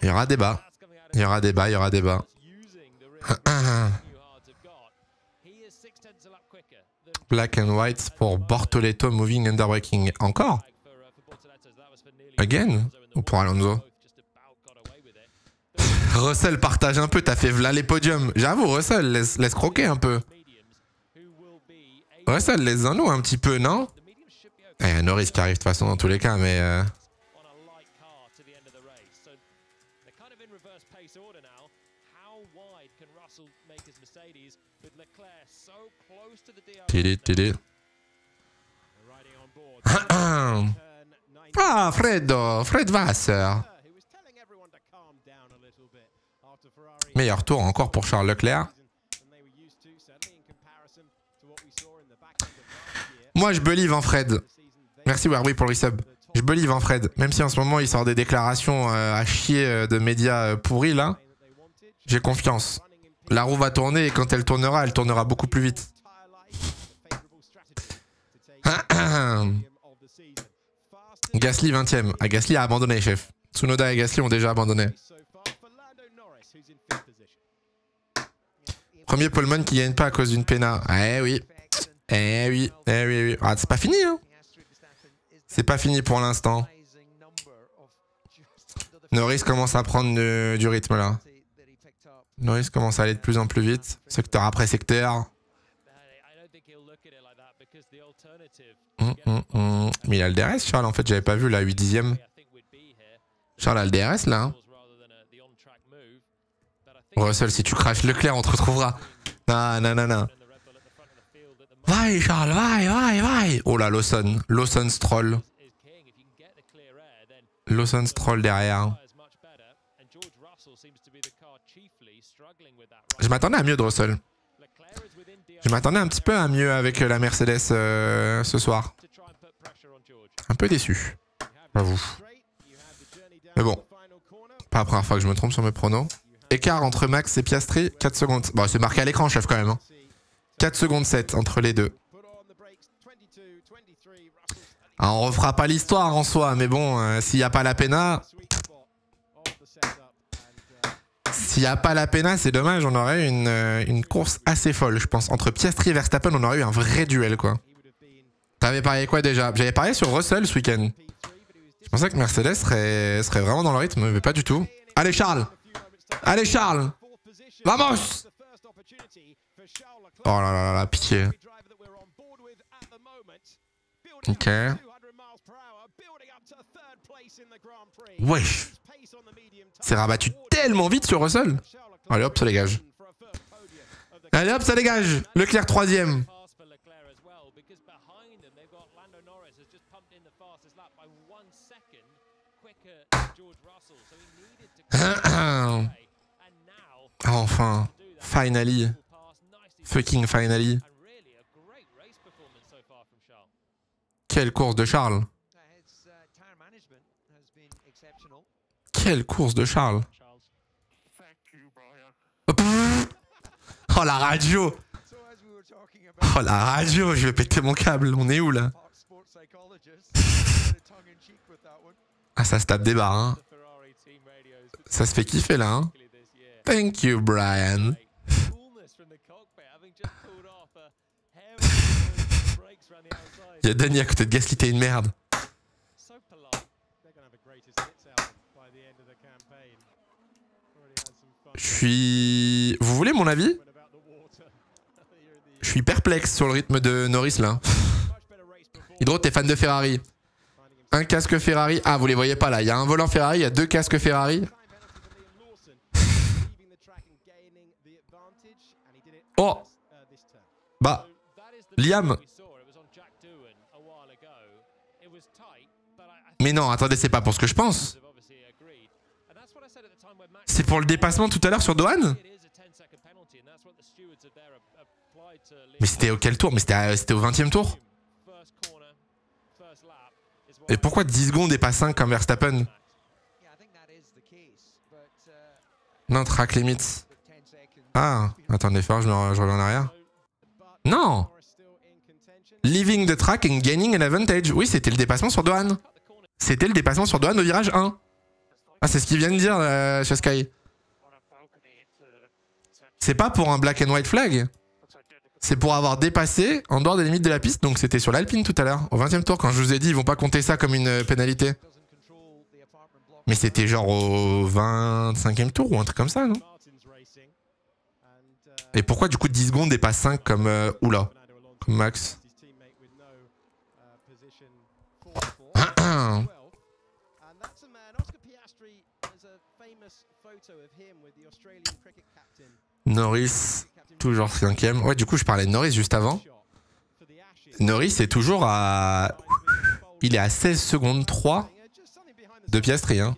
Il y aura débat. Il y aura débat, il y aura débat. Black and white pour Bortoleto moving underbraking. Encore? Again? Ou pour Alonso? Russell partage un peu, t'as fait v'là les podiums. J'avoue, Russell, laisse croquer un peu. Russell, laisse-en nous un petit peu, non? Il y a Norris qui arrive de toute façon dans tous les cas, mais... Ah, Fred Vasseur. Meilleur tour encore pour Charles Leclerc. Moi, je believe en Fred. Merci Warwick pour le resub. Je believe en Fred. Même si en ce moment, il sort des déclarations à chier de médias pourris, là. J'ai confiance. La roue va tourner et quand elle tournera beaucoup plus vite. Gasly 20ème. Ah, Gasly a abandonné, chef. Tsunoda et Gasly ont déjà abandonné. Premier poleman qui gagne pas à cause d'une péna. Eh oui. Eh oui. Eh oui, oui. Ah, c'est pas fini, hein. C'est pas fini pour l'instant. Norris commence à prendre du rythme, là. Norris commence à aller de plus en plus vite. Secteur après secteur. Mais il a le DRS, Charles. En fait, j'avais pas vu, là, 8 dixièmes. Charles a le DRS, là. Hein. Russell, si tu craches Leclerc, on te retrouvera. Non, non, non, non. Vai, Charles, vai, vai, vai. Oh là, Lawson. Lawson Stroll. Lawson Stroll derrière. Je m'attendais à mieux de Russell. Je m'attendais un petit peu à mieux avec la Mercedes ce soir. Un peu déçu. J'avoue. Mais bon. Pas la première fois que je me trompe sur mes pronos. Écart entre Max et Piastri, 4 secondes. Bon, c'est marqué à l'écran, chef, quand même. Hein. 4 secondes 7 entre les deux. Alors, on refera pas l'histoire en soi, mais bon, s'il n'y a pas la péna... S'il n'y a pas la péna, c'est dommage, on aurait eu une course assez folle, je pense. Entre Piastri et Verstappen, on aurait eu un vrai duel, quoi. T'avais parié quoi déjà? J'avais parié sur Russell ce week-end. Je pensais que Mercedes serait vraiment dans le rythme, mais pas du tout. Allez, Charles! Allez, Charles! Vamos! Oh là là là, pitié. Ok. Wesh! C'est rabattu tellement vite sur Russell. Allez hop, ça dégage. Allez hop, ça dégage. Leclerc 3ème. Enfin, finally. Fucking finally. Quelle course de Charles. Quelle course de Charles. Oh la radio. Oh la radio, je vais péter mon câble. On est où là? Ah ça se tape des barres hein. Ça se fait kiffer là hein. Thank you Brian. Il y a Danny à côté de Gasly, t'es une merde. Je suis... Vous voulez mon avis? Je suis perplexe sur le rythme de Norris là. Hydro, t'es fan de Ferrari. Un casque Ferrari. Ah, vous les voyez pas là. Il y a un volant Ferrari, il y a deux casques Ferrari. Oh! Bah, Liam. Mais non, attendez, c'est pas pour ce que je pense. C'est pour le dépassement tout à l'heure sur Dohan? Mais c'était au quel tour? Mais c'était au 20e tour? Et pourquoi 10 secondes et pas 5 comme Verstappen? Non, track limits. Ah, attendez, je reviens en arrière. Non! Leaving the track and gaining an advantage. Oui, c'était le dépassement sur Dohan. C'était le dépassement sur Dohan au virage 1. Ah, c'est ce qu'il vient de dire chez Sky. C'est pas pour un black and white flag. C'est pour avoir dépassé en dehors des limites de la piste. Donc c'était sur l'Alpine tout à l'heure, au 20e tour, quand je vous ai dit, ils vont pas compter ça comme une pénalité. Mais c'était genre au 25e tour ou un truc comme ça, non? Et pourquoi du coup 10 secondes et pas 5 comme... oula, comme Max? Norris, toujours 5e. Ouais, du coup, je parlais de Norris juste avant. Norris est toujours à... Il est à 16 secondes 3 de Piastri. Hein.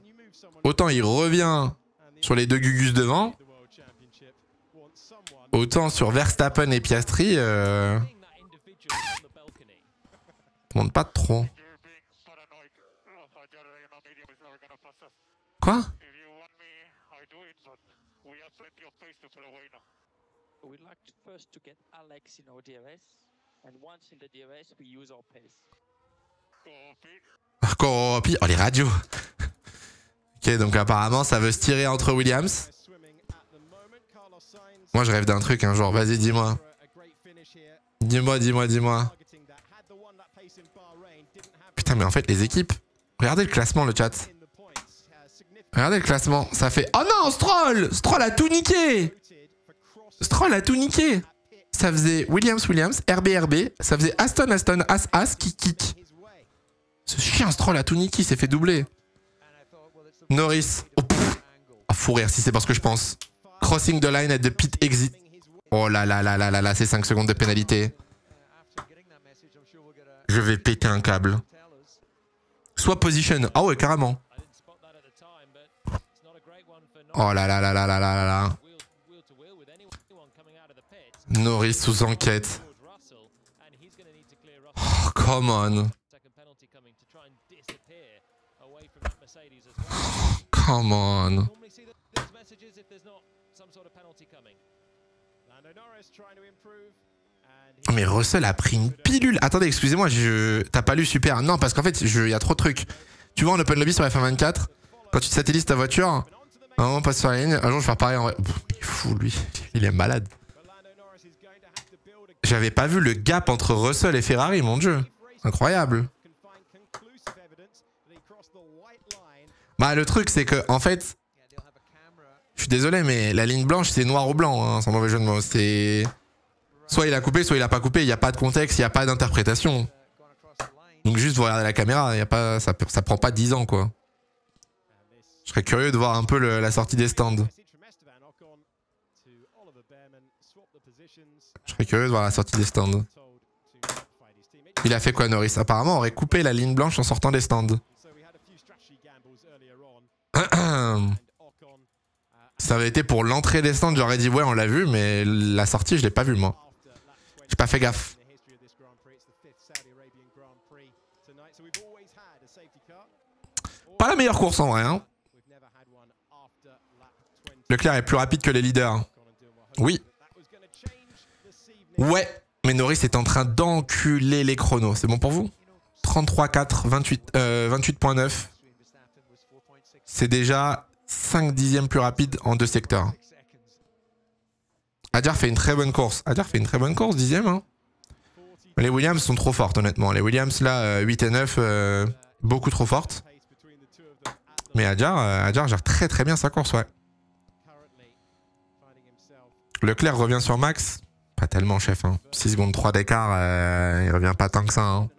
Autant il revient sur les deux Gugus devant, autant sur Verstappen et Piastri, monte pas trop. Quoi? Copie. Oh les radios. Ok, donc apparemment ça veut se tirer entre Williams. Moi je rêve d'un truc un jour, vas-y dis-moi. Dis-moi. Putain mais en fait les équipes... Regardez le classement le chat. Regardez le classement, ça fait... Oh non, Stroll! Stroll a tout niqué! Stroll a tout niqué! Ça faisait Williams, RB, ça faisait Aston, As, kick. Ce chien Stroll a tout niqué, il s'est fait doubler. Norris. Oh, ah, fou rire si c'est parce que je pense. Crossing the line at the pit exit. Oh là là, c'est 5 secondes de pénalité. Je vais péter un câble. Soit position. Ah ouais, carrément. Oh là là. Norris sous enquête. Oh, come on. Come on. Mais Russell a pris une pilule. Attendez, excusez-moi, t'as pas lu super. Non, parce qu'en fait, il y a trop de trucs. Tu vois en open lobby sur F1 24, quand tu te satellises ta voiture, un moment passe sur la ligne, un jour je vais faire pareil en vrai. Il est fou lui, il est malade. J'avais pas vu le gap entre Russell et Ferrari, mon dieu. Incroyable. Bah le truc c'est que en fait, je suis désolé mais la ligne blanche c'est noir ou blanc, hein, sans mauvais jeu de mots. C'est soit il a coupé, soit il a pas coupé. Il n'y a pas de contexte, il n'y a pas d'interprétation. Donc juste vous regardez la caméra, y a pas, ça prend pas 10 ans quoi. Je serais curieux de voir un peu la sortie des stands. Je serais curieux de voir la sortie des stands. Il a fait quoi Norris? Apparemment on aurait coupé la ligne blanche en sortant des stands. Ça avait été pour l'entrée des stands, j'aurais dit ouais on l'a vu, mais la sortie je l'ai pas vu moi. J'ai pas fait gaffe. Pas la meilleure course en vrai. Hein. Leclerc est plus rapide que les leaders. Oui. Ouais, mais Norris est en train d'enculer les chronos. C'est bon pour vous? 33,4, 28,9. C'est déjà 5 dixièmes plus rapide en 2 secteurs. Adjar fait une très bonne course. Adjar fait une très bonne course, dixième. Hein. Les Williams sont trop fortes, honnêtement. Les Williams, là, 8 et 9, beaucoup trop fortes. Mais Adjar gère très très bien sa course, ouais. Leclerc revient sur Max. Pas tellement, chef. Hein. 6 secondes 3 d'écart, il revient pas tant que ça. Hein.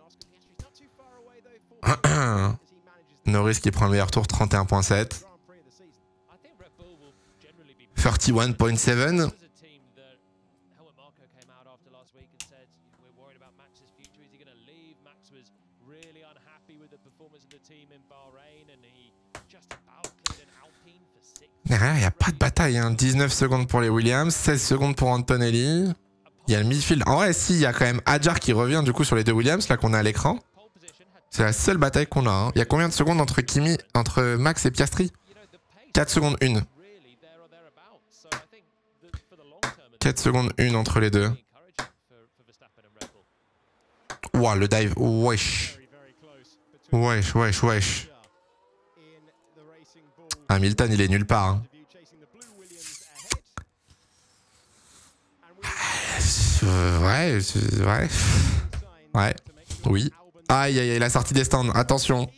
Norris qui prend le meilleur tour, 31,7. 31,7. Derrière, il n'y a pas de bataille. Hein. 19 secondes pour les Williams, 16 secondes pour Antonelli. Il y a le midfield. En vrai, si, il y a quand même Adjar qui revient du coup sur les 2 Williams, là qu'on a à l'écran. C'est la seule bataille qu'on a. Hein. Il y a combien de secondes entre Max et Piastri? 4 secondes 1. 4 secondes 1 entre les deux. Ouah, le dive. Wesh. Wesh, wesh, wesh. Hamilton, il est nulle part. Hein. Ouais. Ouais. Oui. Aïe, aïe, aïe, la sortie des stands. Attention.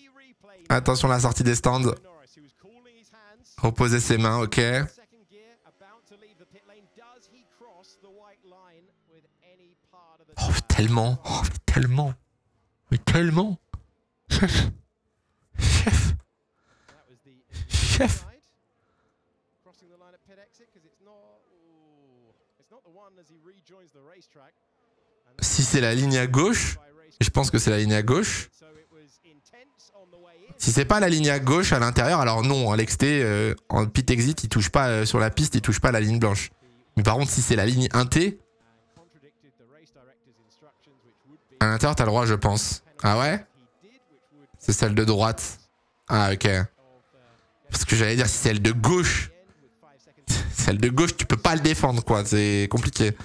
Attention, la sortie des stands. Reposer ses mains, ok. Oh, tellement. Oh, tellement. Mais tellement. Chef. Chef. Chef. Si c'est la ligne à gauche, je pense que c'est la ligne à gauche. Si c'est pas la ligne à gauche à l'intérieur, alors non, Alex T, en pit exit, il touche pas sur la piste, il touche pas la ligne blanche. Mais par contre, si c'est la ligne 1T, à l'intérieur, t'as le droit, je pense. Ah ouais? C'est celle de droite. Ah ok. Parce que j'allais dire, si c'est celle de gauche, celle de gauche, tu peux pas le défendre, quoi. C'est compliqué.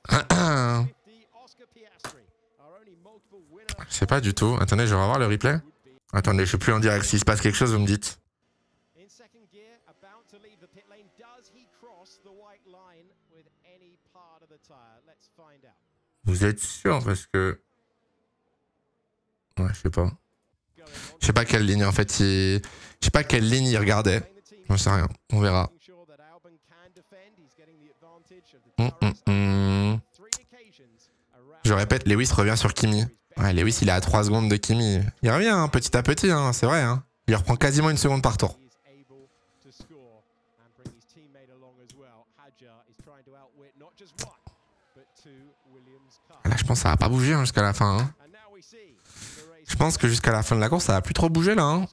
Je sais pas du tout. Attendez, je vais revoir le replay. Attendez, je suis plus en direct. S'il se passe quelque chose, vous me dites. Vous êtes sûr? Parce que... Ouais, je sais pas. Je sais pas quelle ligne, en fait, je sais pas quelle ligne il regardait. J'en sais rien. On verra. Je répète, Lewis revient sur Kimi. Ouais, Lewis, il est à 3 secondes de Kimi. Il revient hein, petit à petit, hein, c'est vrai. Hein. Il reprend quasiment 1 seconde par tour. Là, je pense que ça va pas bouger hein, jusqu'à la fin. Hein. Je pense que jusqu'à la fin de la course, ça va plus trop bouger là. Hein.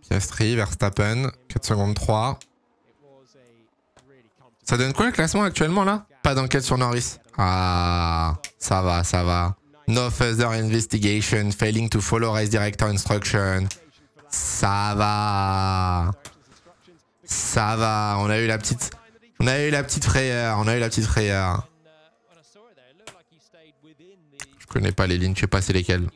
Piastri, Verstappen, 4 secondes 3. Ça donne quoi le classement actuellement là? Pas d'enquête sur Norris. Ah, ça va, ça va. No further investigation, failing to follow race director instruction. Ça va. Ça va, on a eu la petite... On a eu la petite frayeur, on a eu la petite frayeur. Je connais pas les lignes, je sais pas c'est lesquelles.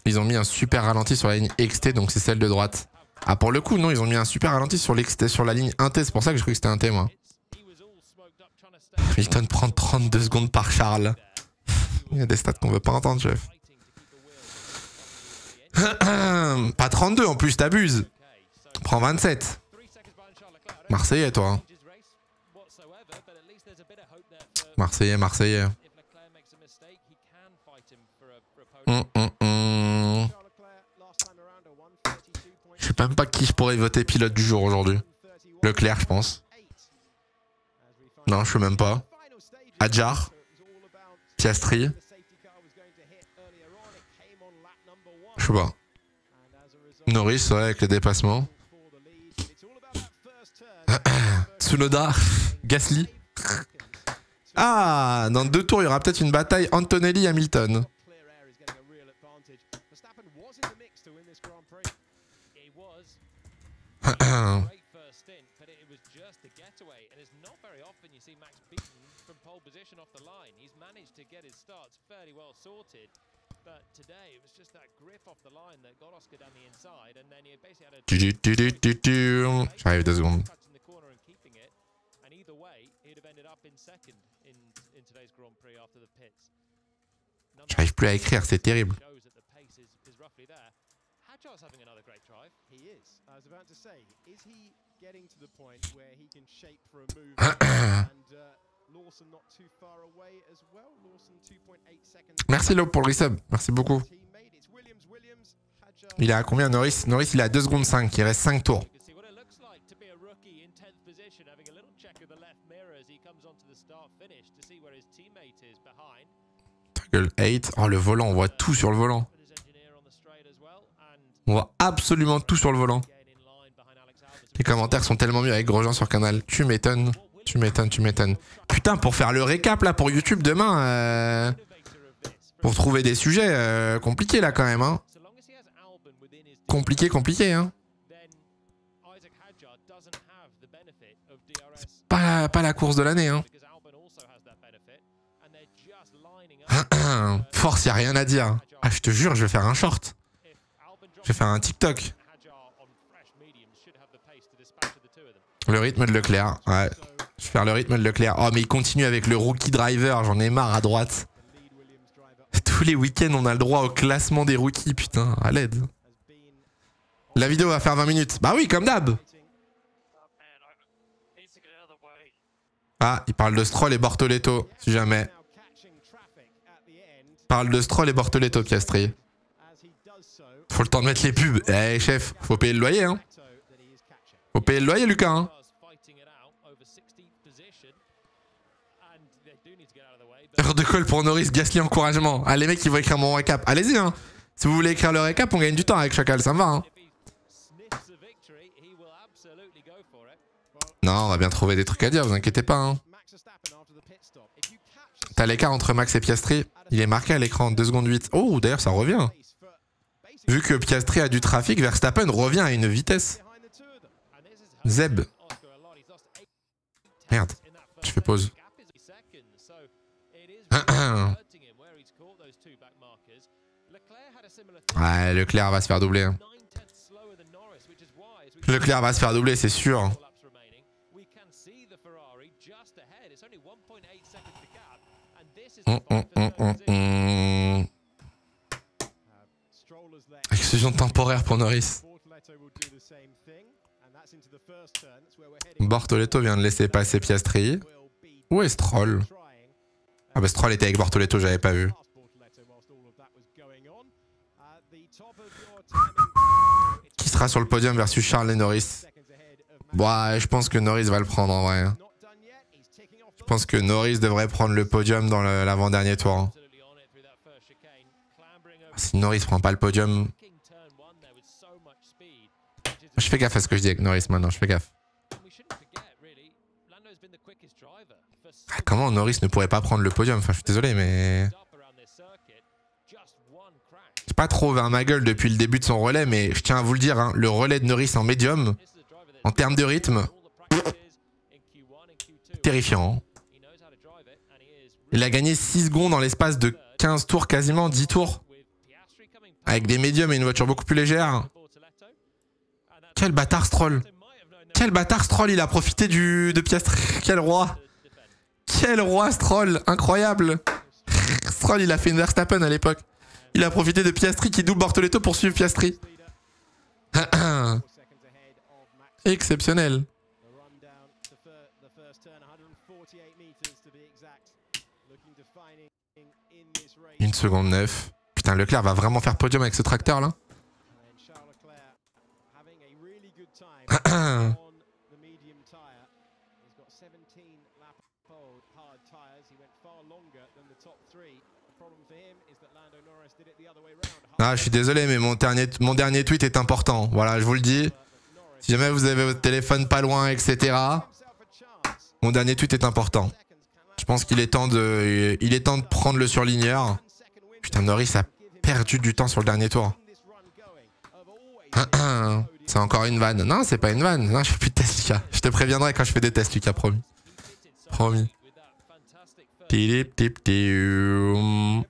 Ils ont mis un super ralenti sur la ligne XT, donc c'est celle de droite. Ah pour le coup, non, ils ont mis un super ralenti sur la ligne 1T, c'est pour ça que je croyais que c'était un T, moi. Hamilton prend 32 secondes par Charles. Il y a des stats qu'on veut pas entendre, chef. Pas 32 en plus, t'abuses. Prends 27. Marseillais, toi. Marseillais, Marseillais. Je sais même pas qui je pourrais voter pilote du jour aujourd'hui. Leclerc, je pense. Non, je sais même pas. Hadjar. Piastri. Je sais pas. Norris, ouais, avec les dépassements. Tsunoda. Gasly. Ah, dans 2 tours, il y aura peut-être une bataille Antonelli-Hamilton. J'arrive 2 secondes. J'arrive plus à écrire, c'est terrible. Merci Lob pour le resub, merci beaucoup. Il est à combien Norris? Norris il est à 2 secondes 5, il reste 5 tours. Triple 8, oh le volant, on voit tout sur le volant. On voit absolument tout sur le volant. Les commentaires sont tellement mieux avec Grosjean sur Canal. Tu m'étonnes, tu m'étonnes, tu m'étonnes. Putain, pour faire le récap là pour YouTube demain, pour trouver des sujets compliqués là quand même. Hein. Compliqué, hein. C'est pas la course de l'année, hein. Force, y a rien à dire. Ah, je te jure, je vais faire un short. Je vais faire un TikTok. Le rythme de Leclerc, ouais. Je vais faire le rythme de Leclerc. Oh, mais il continue avec le rookie driver, j'en ai marre à droite. Tous les week-ends, on a le droit au classement des rookies, putain, à l'aide. La vidéo va faire 20 minutes. Bah oui, comme d'hab. Ah, il parle de Stroll et Bortoleto, si jamais. Il parle de Stroll et Bortoleto, Piastri. Faut le temps de mettre les pubs. Eh, chef, faut payer le loyer, hein. Faut payer le loyer, Lucas, hein. Heure de colle pour Norris, Gasly, encouragement. Ah, les mecs, ils vont écrire mon récap. Allez-y, hein. Si vous voulez écrire le récap, on gagne du temps avec Chacal, ça me va, hein. Non, on va bien trouver des trucs à dire, vous inquiétez pas, hein. T'as l'écart entre Max et Piastri. Il est marqué à l'écran, 2 secondes 8. Oh, d'ailleurs, ça revient. Vu que Piastri a du trafic, Verstappen revient à une vitesse. Zeb. Merde, je fais pause. Ouais, Leclerc va se faire doubler. Leclerc va se faire doubler, c'est sûr. Exclusion temporaire pour Norris. Bortoleto vient de laisser passer Piastri. Où est Stroll? Ah bah Stroll était avec Bortoleto, j'avais pas vu. Qui sera sur le podium versus Charles et Norris? Bon, je pense que Norris va le prendre en vrai. Je pense que Norris devrait prendre le podium dans l'avant-dernier tour. Si Norris prend pas le podium... Je fais gaffe à ce que je dis avec Norris maintenant, je fais gaffe. Ah, comment Norris ne pourrait pas prendre le podium? Enfin, je suis désolé, mais... J'ai pas trop ouvert ma gueule depuis le début de son relais, mais je tiens à vous le dire, hein, le relais de Norris en médium, en termes de rythme, terrifiant. Il a gagné 6 secondes en l'espace de 15 tours, quasiment 10 tours. Avec des médiums et une voiture beaucoup plus légère. Quel bâtard Stroll. Quel bâtard Stroll, il a profité de Piastri. Quel roi. Quel roi Stroll, incroyable. Stroll, il a fait une Verstappen à l'époque. Il a profité de Piastri qui double Bortoleto pour suivre Piastri. Exceptionnel. 1 seconde 9. Putain, Leclerc va vraiment faire podium avec ce tracteur là. Ah, je suis désolé, mais mon dernier tweet est important. Voilà, je vous le dis. Si jamais vous avez votre téléphone pas loin, etc. Mon dernier tweet est important. Je pense qu'il est temps de prendre le surligneur. Putain, Norris a perdu du temps sur le dernier tour. C'est encore une vanne. Non, c'est pas une vanne. Non, je fais plus de tests, Lucas. Je te préviendrai quand je fais des tests, Lucas, promis. Promis. Tip, tip, tip.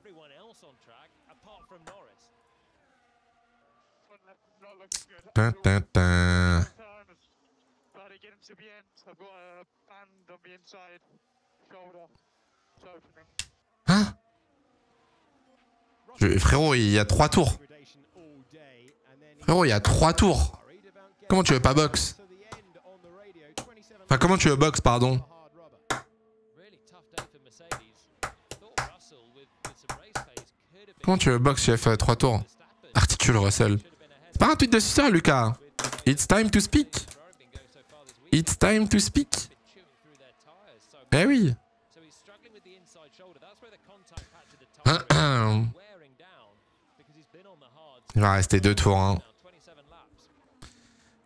Hein? Frérot, il y a 3 tours. Frérot, il y a 3 tours. Comment tu veux pas box? Enfin, comment tu veux box, pardon? Comment tu veux box, chef, 3 tours? Articule Russell. C'est pas un tweet de ça, Lucas. It's time to speak. It's time to speak. Eh oui. Il va rester 2 tours. Hein.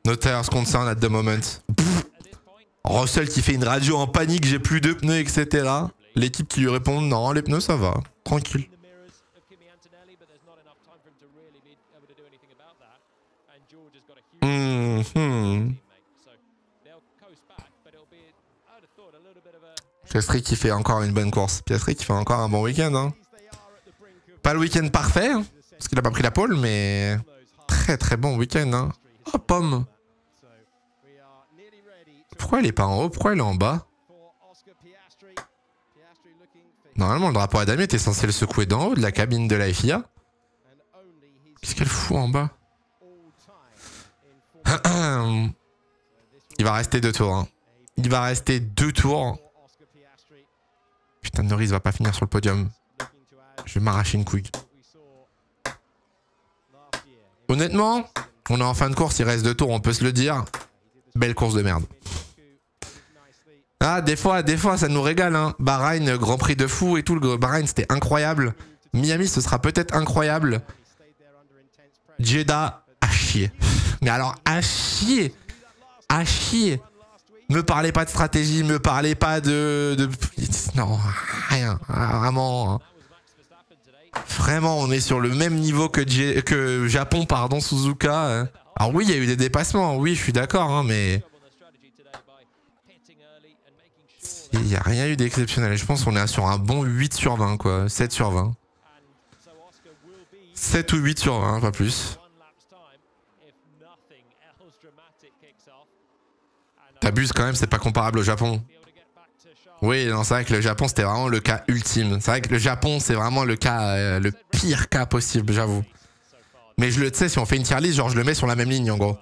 No tires concern at the moment. Pff. Russell qui fait une radio en panique, j'ai plus de pneus, etc. L'équipe qui lui répond non, les pneus ça va, tranquille. Piastri qui fait encore une bonne course. Piastri qui fait encore un bon week-end. Hein. Pas le week-end parfait, hein, parce qu'il a pas pris la pole, mais très très bon week-end. Hein. Oh, pomme. Pourquoi elle est pas en haut? Pourquoi elle est en bas? Normalement, le drapeau à damier était censé le secouer d'en haut de la cabine de la FIA. Qu'est-ce qu'elle fout en bas? Il va rester 2 tours. Hein. Il va rester 2 tours. Putain, Norris va pas finir sur le podium. Je vais m'arracher une couille. Honnêtement, on est en fin de course, il reste 2 tours, on peut se le dire. Belle course de merde. Ah, des fois, ça nous régale. Hein. Bahreïn, Grand Prix de fou et tout. Le Bahreïn, c'était incroyable. Miami, ce sera peut-être incroyable. Jeddah, à chier. Mais alors, à chier. À chier. Me parlez pas de stratégie, me parlez pas de... Non, rien. Vraiment. Vraiment, on est sur le même niveau que Japon, pardon, Suzuka. Alors oui, il y a eu des dépassements. Oui, je suis d'accord, hein, mais... Il n'y a rien eu d'exceptionnel. Je pense qu'on est sur un bon 8 sur 20, quoi. 7 sur 20. 7 ou 8 sur 20, pas plus. T'abuses quand même, c'est pas comparable au Japon. Oui, non, c'est vrai que le Japon, c'était vraiment le cas ultime. C'est vrai que le Japon, c'est vraiment le cas, le pire cas possible, j'avoue. Mais je le sais, si on fait une tier list, genre je le mets sur la même ligne, en gros.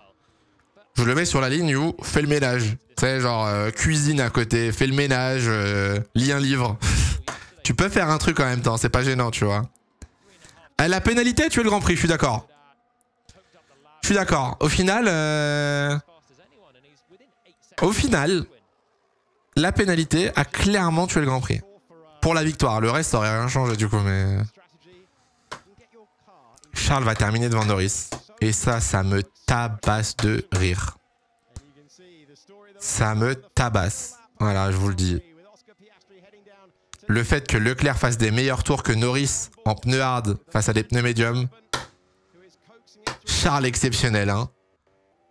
Je le mets sur la ligne où fais le ménage. Tu sais, genre cuisine à côté, fais le ménage, lis un livre. Tu peux faire un truc en même temps, c'est pas gênant, tu vois. La pénalité, tu es le Grand Prix, je suis d'accord. Je suis d'accord. Au final, la pénalité a clairement tué le Grand Prix. Pour la victoire. Le reste, ça aurait rien changé du coup, mais... Charles va terminer devant Norris. Et ça me tabasse de rire. Ça me tabasse. Voilà, je vous le dis. Le fait que Leclerc fasse des meilleurs tours que Norris en pneus hard face à des pneus médiums. Charles exceptionnel, hein.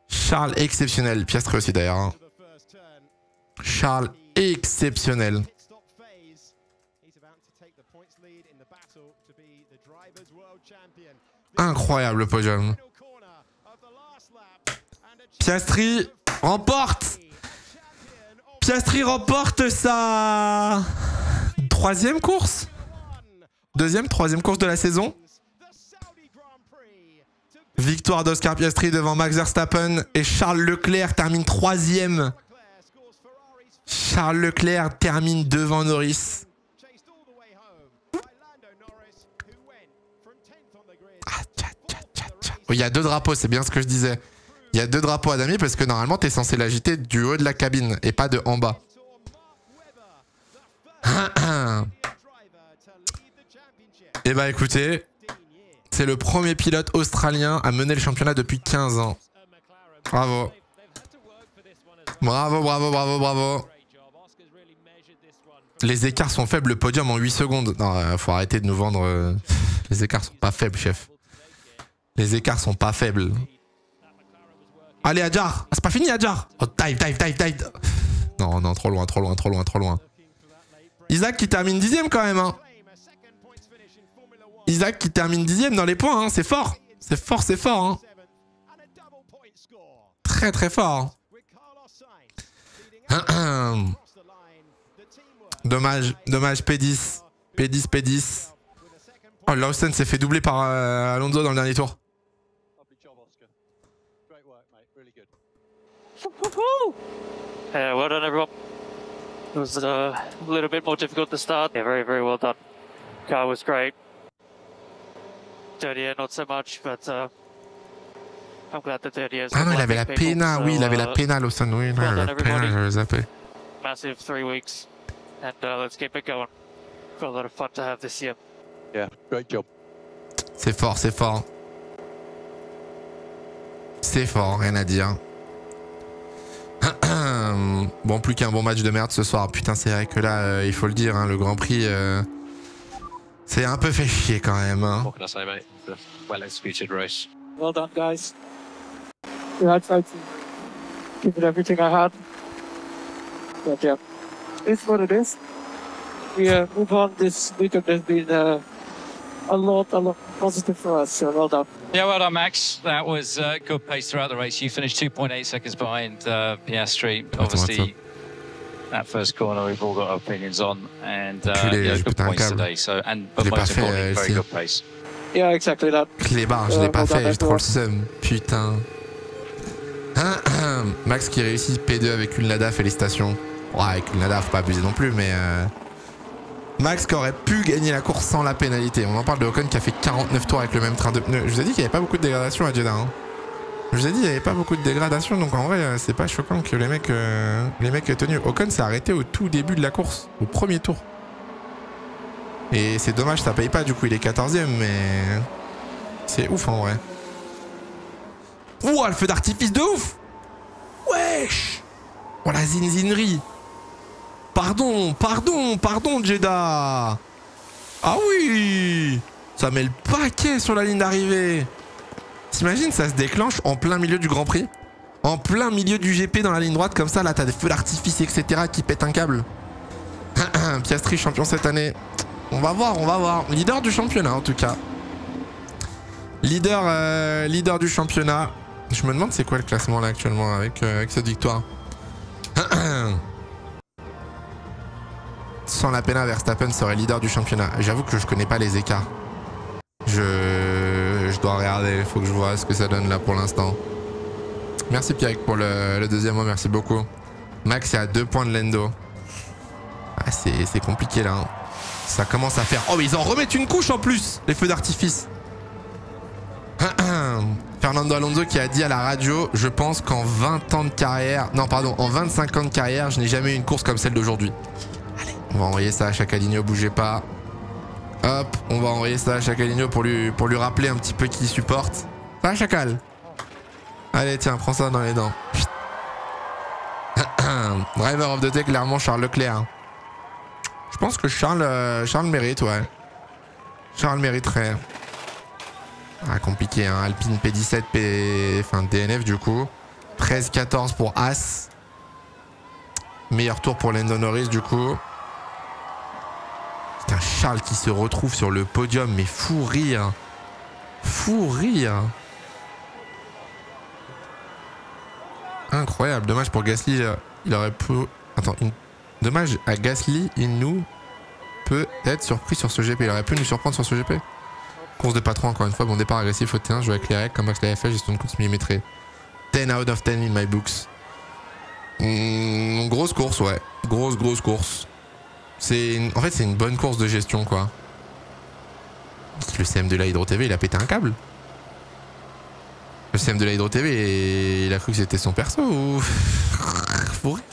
Charles exceptionnel. Piastri aussi d'ailleurs, hein. Charles exceptionnel. Incroyable le podium. Piastri remporte. Piastri remporte sa 3e course. 2e, 3e course de la saison. Victoire d'Oscar Piastri devant Max Verstappen et Charles Leclerc termine 3e. Charles Leclerc termine devant Norris. Il y a 2 drapeaux, c'est bien ce que je disais. Il y a 2 drapeaux à damier parce que normalement t'es censé l'agiter du haut de la cabine et pas de en bas. Et bah écoutez, C'est le premier pilote australien à mener le championnat depuis 15 ans. Bravo. Bravo, bravo, bravo, bravo. Les écarts sont faibles, le podium en 8 secondes. Non, faut arrêter de nous vendre... Les écarts sont pas faibles, chef. Les écarts sont pas faibles. Allez, Adjar. Ah, c'est pas fini, Adjar. Oh, dive. Non, non, trop loin. Isaac qui termine 10ème quand même. Hein. Isaac qui termine 10ème dans les points. Hein. C'est fort. C'est fort. Hein. Très, très fort. Dommage, P10. P10. Oh, Lawson s'est fait doubler par Alonso dans le dernier tour. Well done, everyone. It was a little bit more difficult to start. Yeah, very, very well done. Car was great. Third year, not so much, but I'm glad the third year. Ah non, il avait la pena. Oui, il avait la pena, Lawson. Oui, il avait la pena, j'avais zappé. Massive 3 weeks, and let's keep it going. Got a lot of fun to have this year. Yeah, great job. C'est fort. C'est fort, rien à dire. Bon, plus qu'un bon match de merde ce soir. Putain, c'est vrai que là, il faut le dire, hein, le Grand Prix, c'est un peu fait chier quand même. Hein. What can I say, mate? It's a well-executed race. Well done, guys. Yeah, I tried to give it everything I had. But yeah, it's what it is. We move on. This weekend has been a lot positive for us, so well done. Yeah, well done, Max. That was good pace throughout the race. You finished 2.8 seconds behind Piastri. Obviously, that first corner we've all got opinions on, and yeah, good points today. So, but most importantly, very good pace. Yeah, exactly that. Clébard, je l'ai pas fait, j'ai trop le seum. Putain. Max qui réussit P2 avec une Lada, félicitations. Ouais, avec une Lada, faut pas abuser non plus, mais... Max qui aurait pu gagner la course sans la pénalité. On en parle de Ocon qui a fait 49 tours avec le même train de pneus. Je vous ai dit qu'il n'y avait pas beaucoup de dégradation à Jeddah. Hein. Je vous ai dit qu'il n'y avait pas beaucoup de dégradation, donc en vrai, c'est pas choquant que les mecs aient tenu. Ocon s'est arrêté au tout début de la course, au premier tour. Et c'est dommage, ça paye pas, du coup il est 14ème, mais... C'est ouf en vrai. Ouah, le feu d'artifice de ouf. Wesh. Oh la zinzinerie. Pardon, Jeddah. Ah oui. Ça met le paquet sur la ligne d'arrivée. T'imagines, ça se déclenche en plein milieu du Grand Prix. En plein milieu du GP dans la ligne droite, comme ça, là, t'as des feux d'artifice, etc. qui pètent un câble. Piastri, champion cette année. On va voir. Leader du championnat, en tout cas. Leader du championnat. Je me demande c'est quoi le classement, là, actuellement, avec cette victoire. Sans la pena, Verstappen serait leader du championnat. J'avoue que je connais pas les écarts. Je dois regarder, il faut que je vois ce que ça donne là pour l'instant. Merci Pierre pour le deuxième mot, merci beaucoup. Max est à 2 points de Lando. Ah, c'est compliqué là. Hein. Ça commence à faire... Oh, mais ils en remettent une couche en plus, les feux d'artifice. Fernando Alonso qui a dit à la radio, je pense qu'en 20 ans de carrière... Non, pardon, en 25 ans de carrière, je n'ai jamais eu une course comme celle d'aujourd'hui. On va envoyer ça à Chacaligno, bougez pas. Hop, on va envoyer ça à Chacaligno pour lui rappeler un petit peu qui supporte. Ça va, Chacal? Allez, tiens, prends ça dans les dents. Driver of the day, clairement, Charles Leclerc. Je pense que Charles mérite, ouais. Charles mériterait. Ah, compliqué, hein. Alpine P17, enfin DNF du coup. 13-14 pour As. Meilleur tour pour Lando Norris du coup. Putain, Charles qui se retrouve sur le podium, mais fou rire. Fou rire. Incroyable. Dommage pour Gasly, il aurait pu... Attends, dommage à Gasly, il nous peut être surpris sur ce GP. Il aurait pu nous surprendre sur ce GP. Course de patron encore une fois. Bon départ agressif au T1, jouer avec les règles comme Max l'avait fait, gestion de course millimétrée. 10 out of 10 in my books. Grosse course, ouais. Grosse course. En fait, c'est une bonne course de gestion, quoi. Le CM de la Hydro TV, il a pété un câble. Le CM de la Hydro TV, il a cru que c'était son perso ou... Faut rire.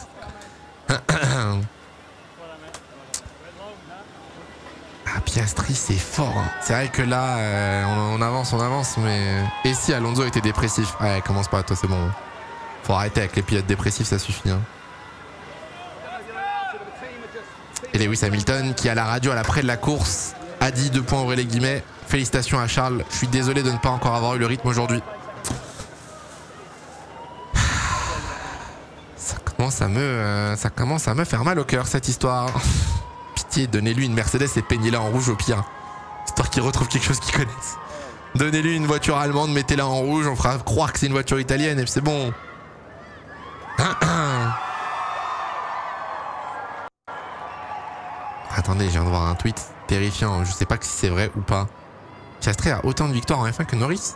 Ah, Piastri, c'est fort. Hein. C'est vrai que là, on avance, mais... Et si Alonso était dépressif? Ouais, commence pas, toi, c'est bon. Faut arrêter avec les pilotes dépressifs, ça suffit. Hein. Et Lewis Hamilton, qui à la radio à l'après de la course, a dit, 2 points ouvrez les guillemets, félicitations à Charles, je suis désolé de ne pas encore avoir eu le rythme aujourd'hui. Ça commence à me faire mal au cœur, cette histoire. Pitié, donnez-lui une Mercedes et peignez-la en rouge au pire. Histoire qu'il retrouve quelque chose qu'il connaisse. Donnez-lui une voiture allemande, mettez-la en rouge, on fera croire que c'est une voiture italienne et c'est bon. Attendez, je viens de voir un tweet terrifiant, je sais pas si c'est vrai ou pas. Piastri a autant de victoires en F1 que Norris.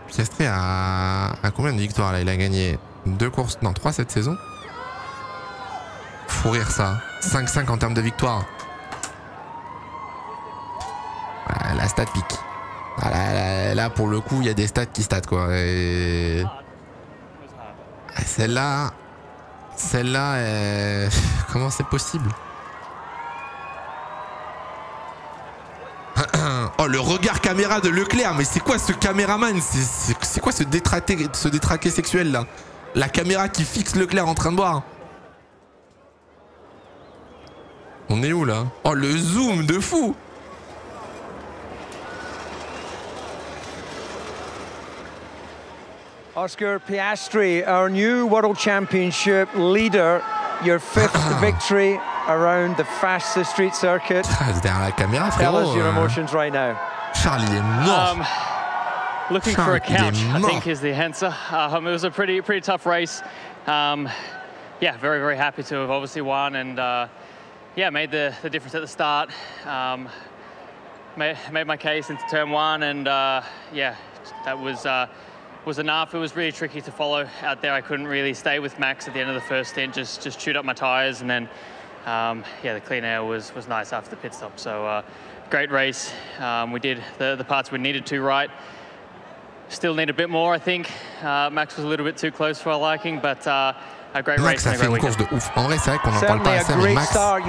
Piastri a combien de victoires là? Il a gagné 2 courses, non 3 cette saison. Faut rire ça. 5-5 en termes de victoires. La stat pique. Là pour le coup il y a des stats qui statent quoi. Et... Celle-là, comment c'est possible? Oh le regard caméra de Leclerc, mais c'est quoi ce caméraman? C'est quoi ce détraqué sexuel là? La caméra qui fixe Leclerc en train de boire. On est où là? Oh le zoom de fou. Oscar Piastri, our new World Championship leader, your 5th victory around the fastest street circuit. Derrière la caméra, Tell frérot. us your emotions right now. Charlie est mort. Looking for a couch, I think, is the answer. It was a pretty tough race. Yeah, very happy to have obviously won and yeah, made the difference at the start. Made my case into turn 1 and yeah, that was enough. It was really tricky to follow out there. I couldn't really stay with Max at the end of the first stint, just chewed up my tyres and then yeah, the clean air was nice after the pit stop. So great race. We did the parts we needed to right. Still need a bit more, I think. Max was a little bit too close for our liking, but a great race. Max a fait une course de ouf. En vrai, c'est vrai qu'on n'en parle pas assez, mais Max a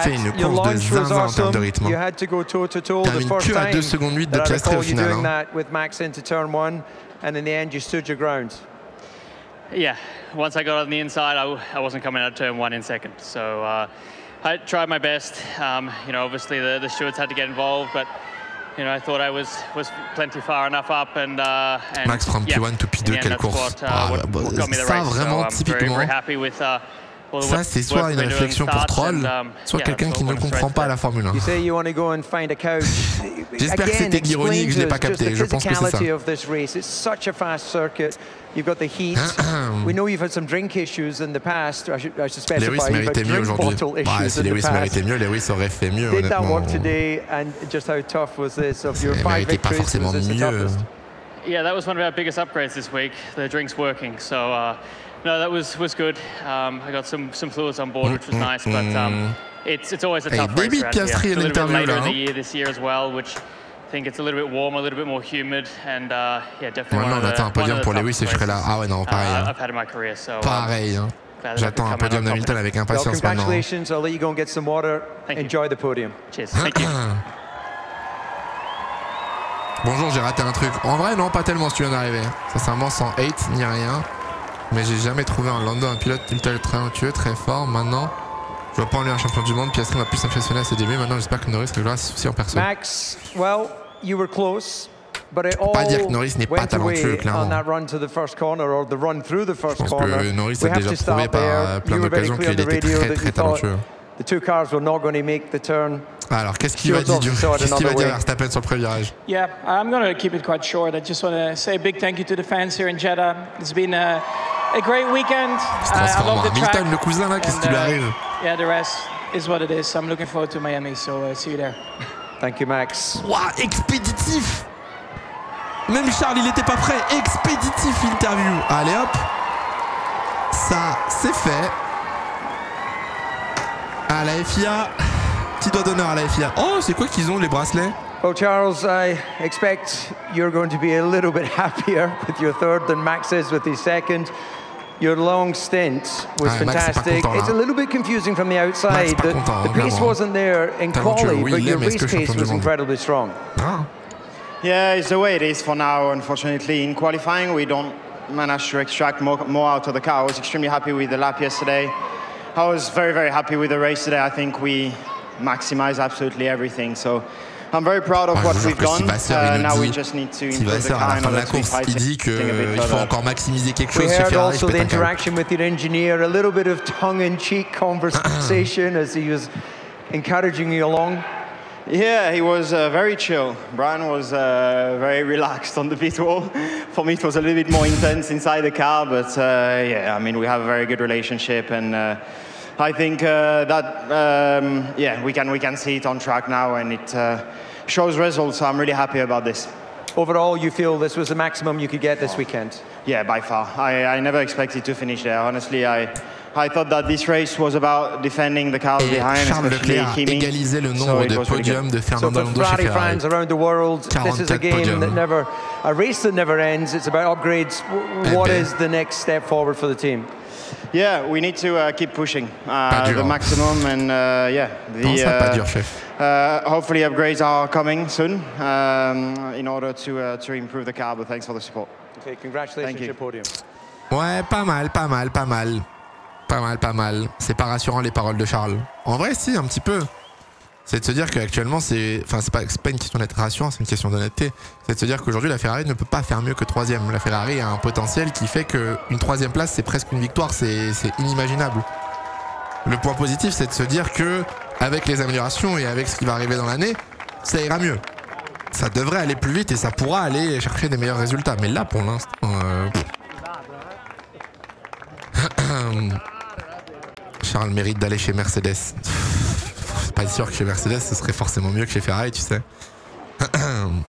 fait une course de zinzin en termes de rythme. Termine que à 2 secondes 8 de Piastri au final. Hein. And in the end, you stood your ground. Yeah, once I got on the inside, I wasn't coming out of turn 1 in second. So I tried my best. You know, obviously the stewards had to get involved, but you know, I thought I was plenty far enough up and Max from P1 to P2, quelle course. Ça vraiment typiquement. Ça, c'est soit une réflexion pour troll, soit quelqu'un qui ne comprend pas la Formule 1. J'espère que c'était ironie que je n'ai pas capté. Je pense que c'est ça. Lewis méritait mieux aujourd'hui. Si Lewis méritait mieux, Lewis aurait fait mieux, honnêtement. Il méritait pas forcément mieux. Yeah, that was one of our biggest upgrades this week. The drink's working, so no, that was good. I got some fluids on board, which was nice, but it's always a tough race around here. It's a little bit later in the year this year as well, which I think it's a little bit warmer, a little bit more humid, and yeah, definitely one of the toughest races I've had in my career. So pareil. J'attends un podium d'Hamilton avec impatience maintenant. Congratulations, I'll let you go and get some water. Enjoy the podium. Cheers. Thank you. Bonjour, j'ai raté un truc. En vrai, non, pas tellement si tu viens d'arriver. Sincèrement, sans hate ni rien. Mais j'ai jamais trouvé en Lando un pilote ultra talentueux, très fort. Maintenant, je vois pas en lui un champion du monde. Piastri m'a plus impressionné à ses débuts. Maintenant, j'espère que Norris réglera ses soucis en perso. Max, well, you were close. But it all pas dire que Norris n'est pas talentueux, clairement. Je pense que Norris a déjà prouvé par plein d'occasions qu'il était très talentueux. The two cars were not going to make the turn. Alors, qu'est-ce qu'il va dire Verstappen sur le pré-virage? Yeah, I'm going to keep it quite short. I just want to say a big thank you to the fans here in Jeddah. It's been a great weekend. I love the track. Hamilton, le cousin là, qu'est-ce qui lui arrive? Yeah, the rest is what it is. I'm looking forward to Miami, so see you there. Thank you, Max. Waouh, expéditif! Même Charles, il n'était pas prêt. Expéditif interview. Allez hop, ça c'est fait. À la FIA, petit doigt d'honneur à la FIA. Oh, c'est quoi qu'ils ont les bracelets? Well, Charles, I expect you're going to be a little bit happier with your third than Max is with his second. Your long stint was fantastic. It's a little bit confusing from the outside. The pace wasn't there in quali, but your race pace was incredibly strong. Yeah, it's the way it is for now, unfortunately. In qualifying, we don't manage to extract more out of the car. I was extremely happy with the lap yesterday. I was very, very happy with the race today. I think we maximized absolutely everything. So I'm very proud of what we've done. Now we just need to improve the car in order to be fighting. Il dit qu'il faut encore maximiser quelque chose chez Ferrari. We heard also the interaction with your engineer, a little bit of tongue-in-cheek conversation as he was encouraging you along. Yeah, he was very chill. Brian was very relaxed on the pit wall. For me, it was a little bit more intense inside the car, but yeah, I mean, we have a very good relationship, and I think that yeah, we can see it on track now, and it shows results. So I'm really happy about this. Overall, you feel this was the maximum you could get this weekend? Yeah, by far. I never expected to finish there. Honestly, I thought that this race was about defending the cars behind, especially Kimi. Égalisé le nombre de podiums de Fernando Alonso chez Ferrari. Fans around the world, this is a game that never, a race that never ends. It's about upgrades. What is the next step forward for the team? Yeah, we need to keep pushing the maximum, and yeah, hopefully upgrades are coming soon in order to improve the car. But thanks for the support. Okay, congratulations on your podium. Ouais, pas mal. Pas mal. C'est pas rassurant les paroles de Charles. En vrai, si, un petit peu. C'est de se dire qu'actuellement, c'est pas une question d'être rassurant, c'est une question d'honnêteté. C'est de se dire qu'aujourd'hui, la Ferrari ne peut pas faire mieux que troisième. La Ferrari a un potentiel qui fait qu'une troisième place, c'est presque une victoire, c'est inimaginable. Le point positif, c'est de se dire que avec les améliorations et avec ce qui va arriver dans l'année, ça ira mieux. Ça devrait aller plus vite et ça pourra aller chercher des meilleurs résultats. Mais là, pour l'instant... Charles mérite d'aller chez Mercedes. C'est pas sûr que chez Mercedes ce serait forcément mieux que chez Ferrari, tu sais.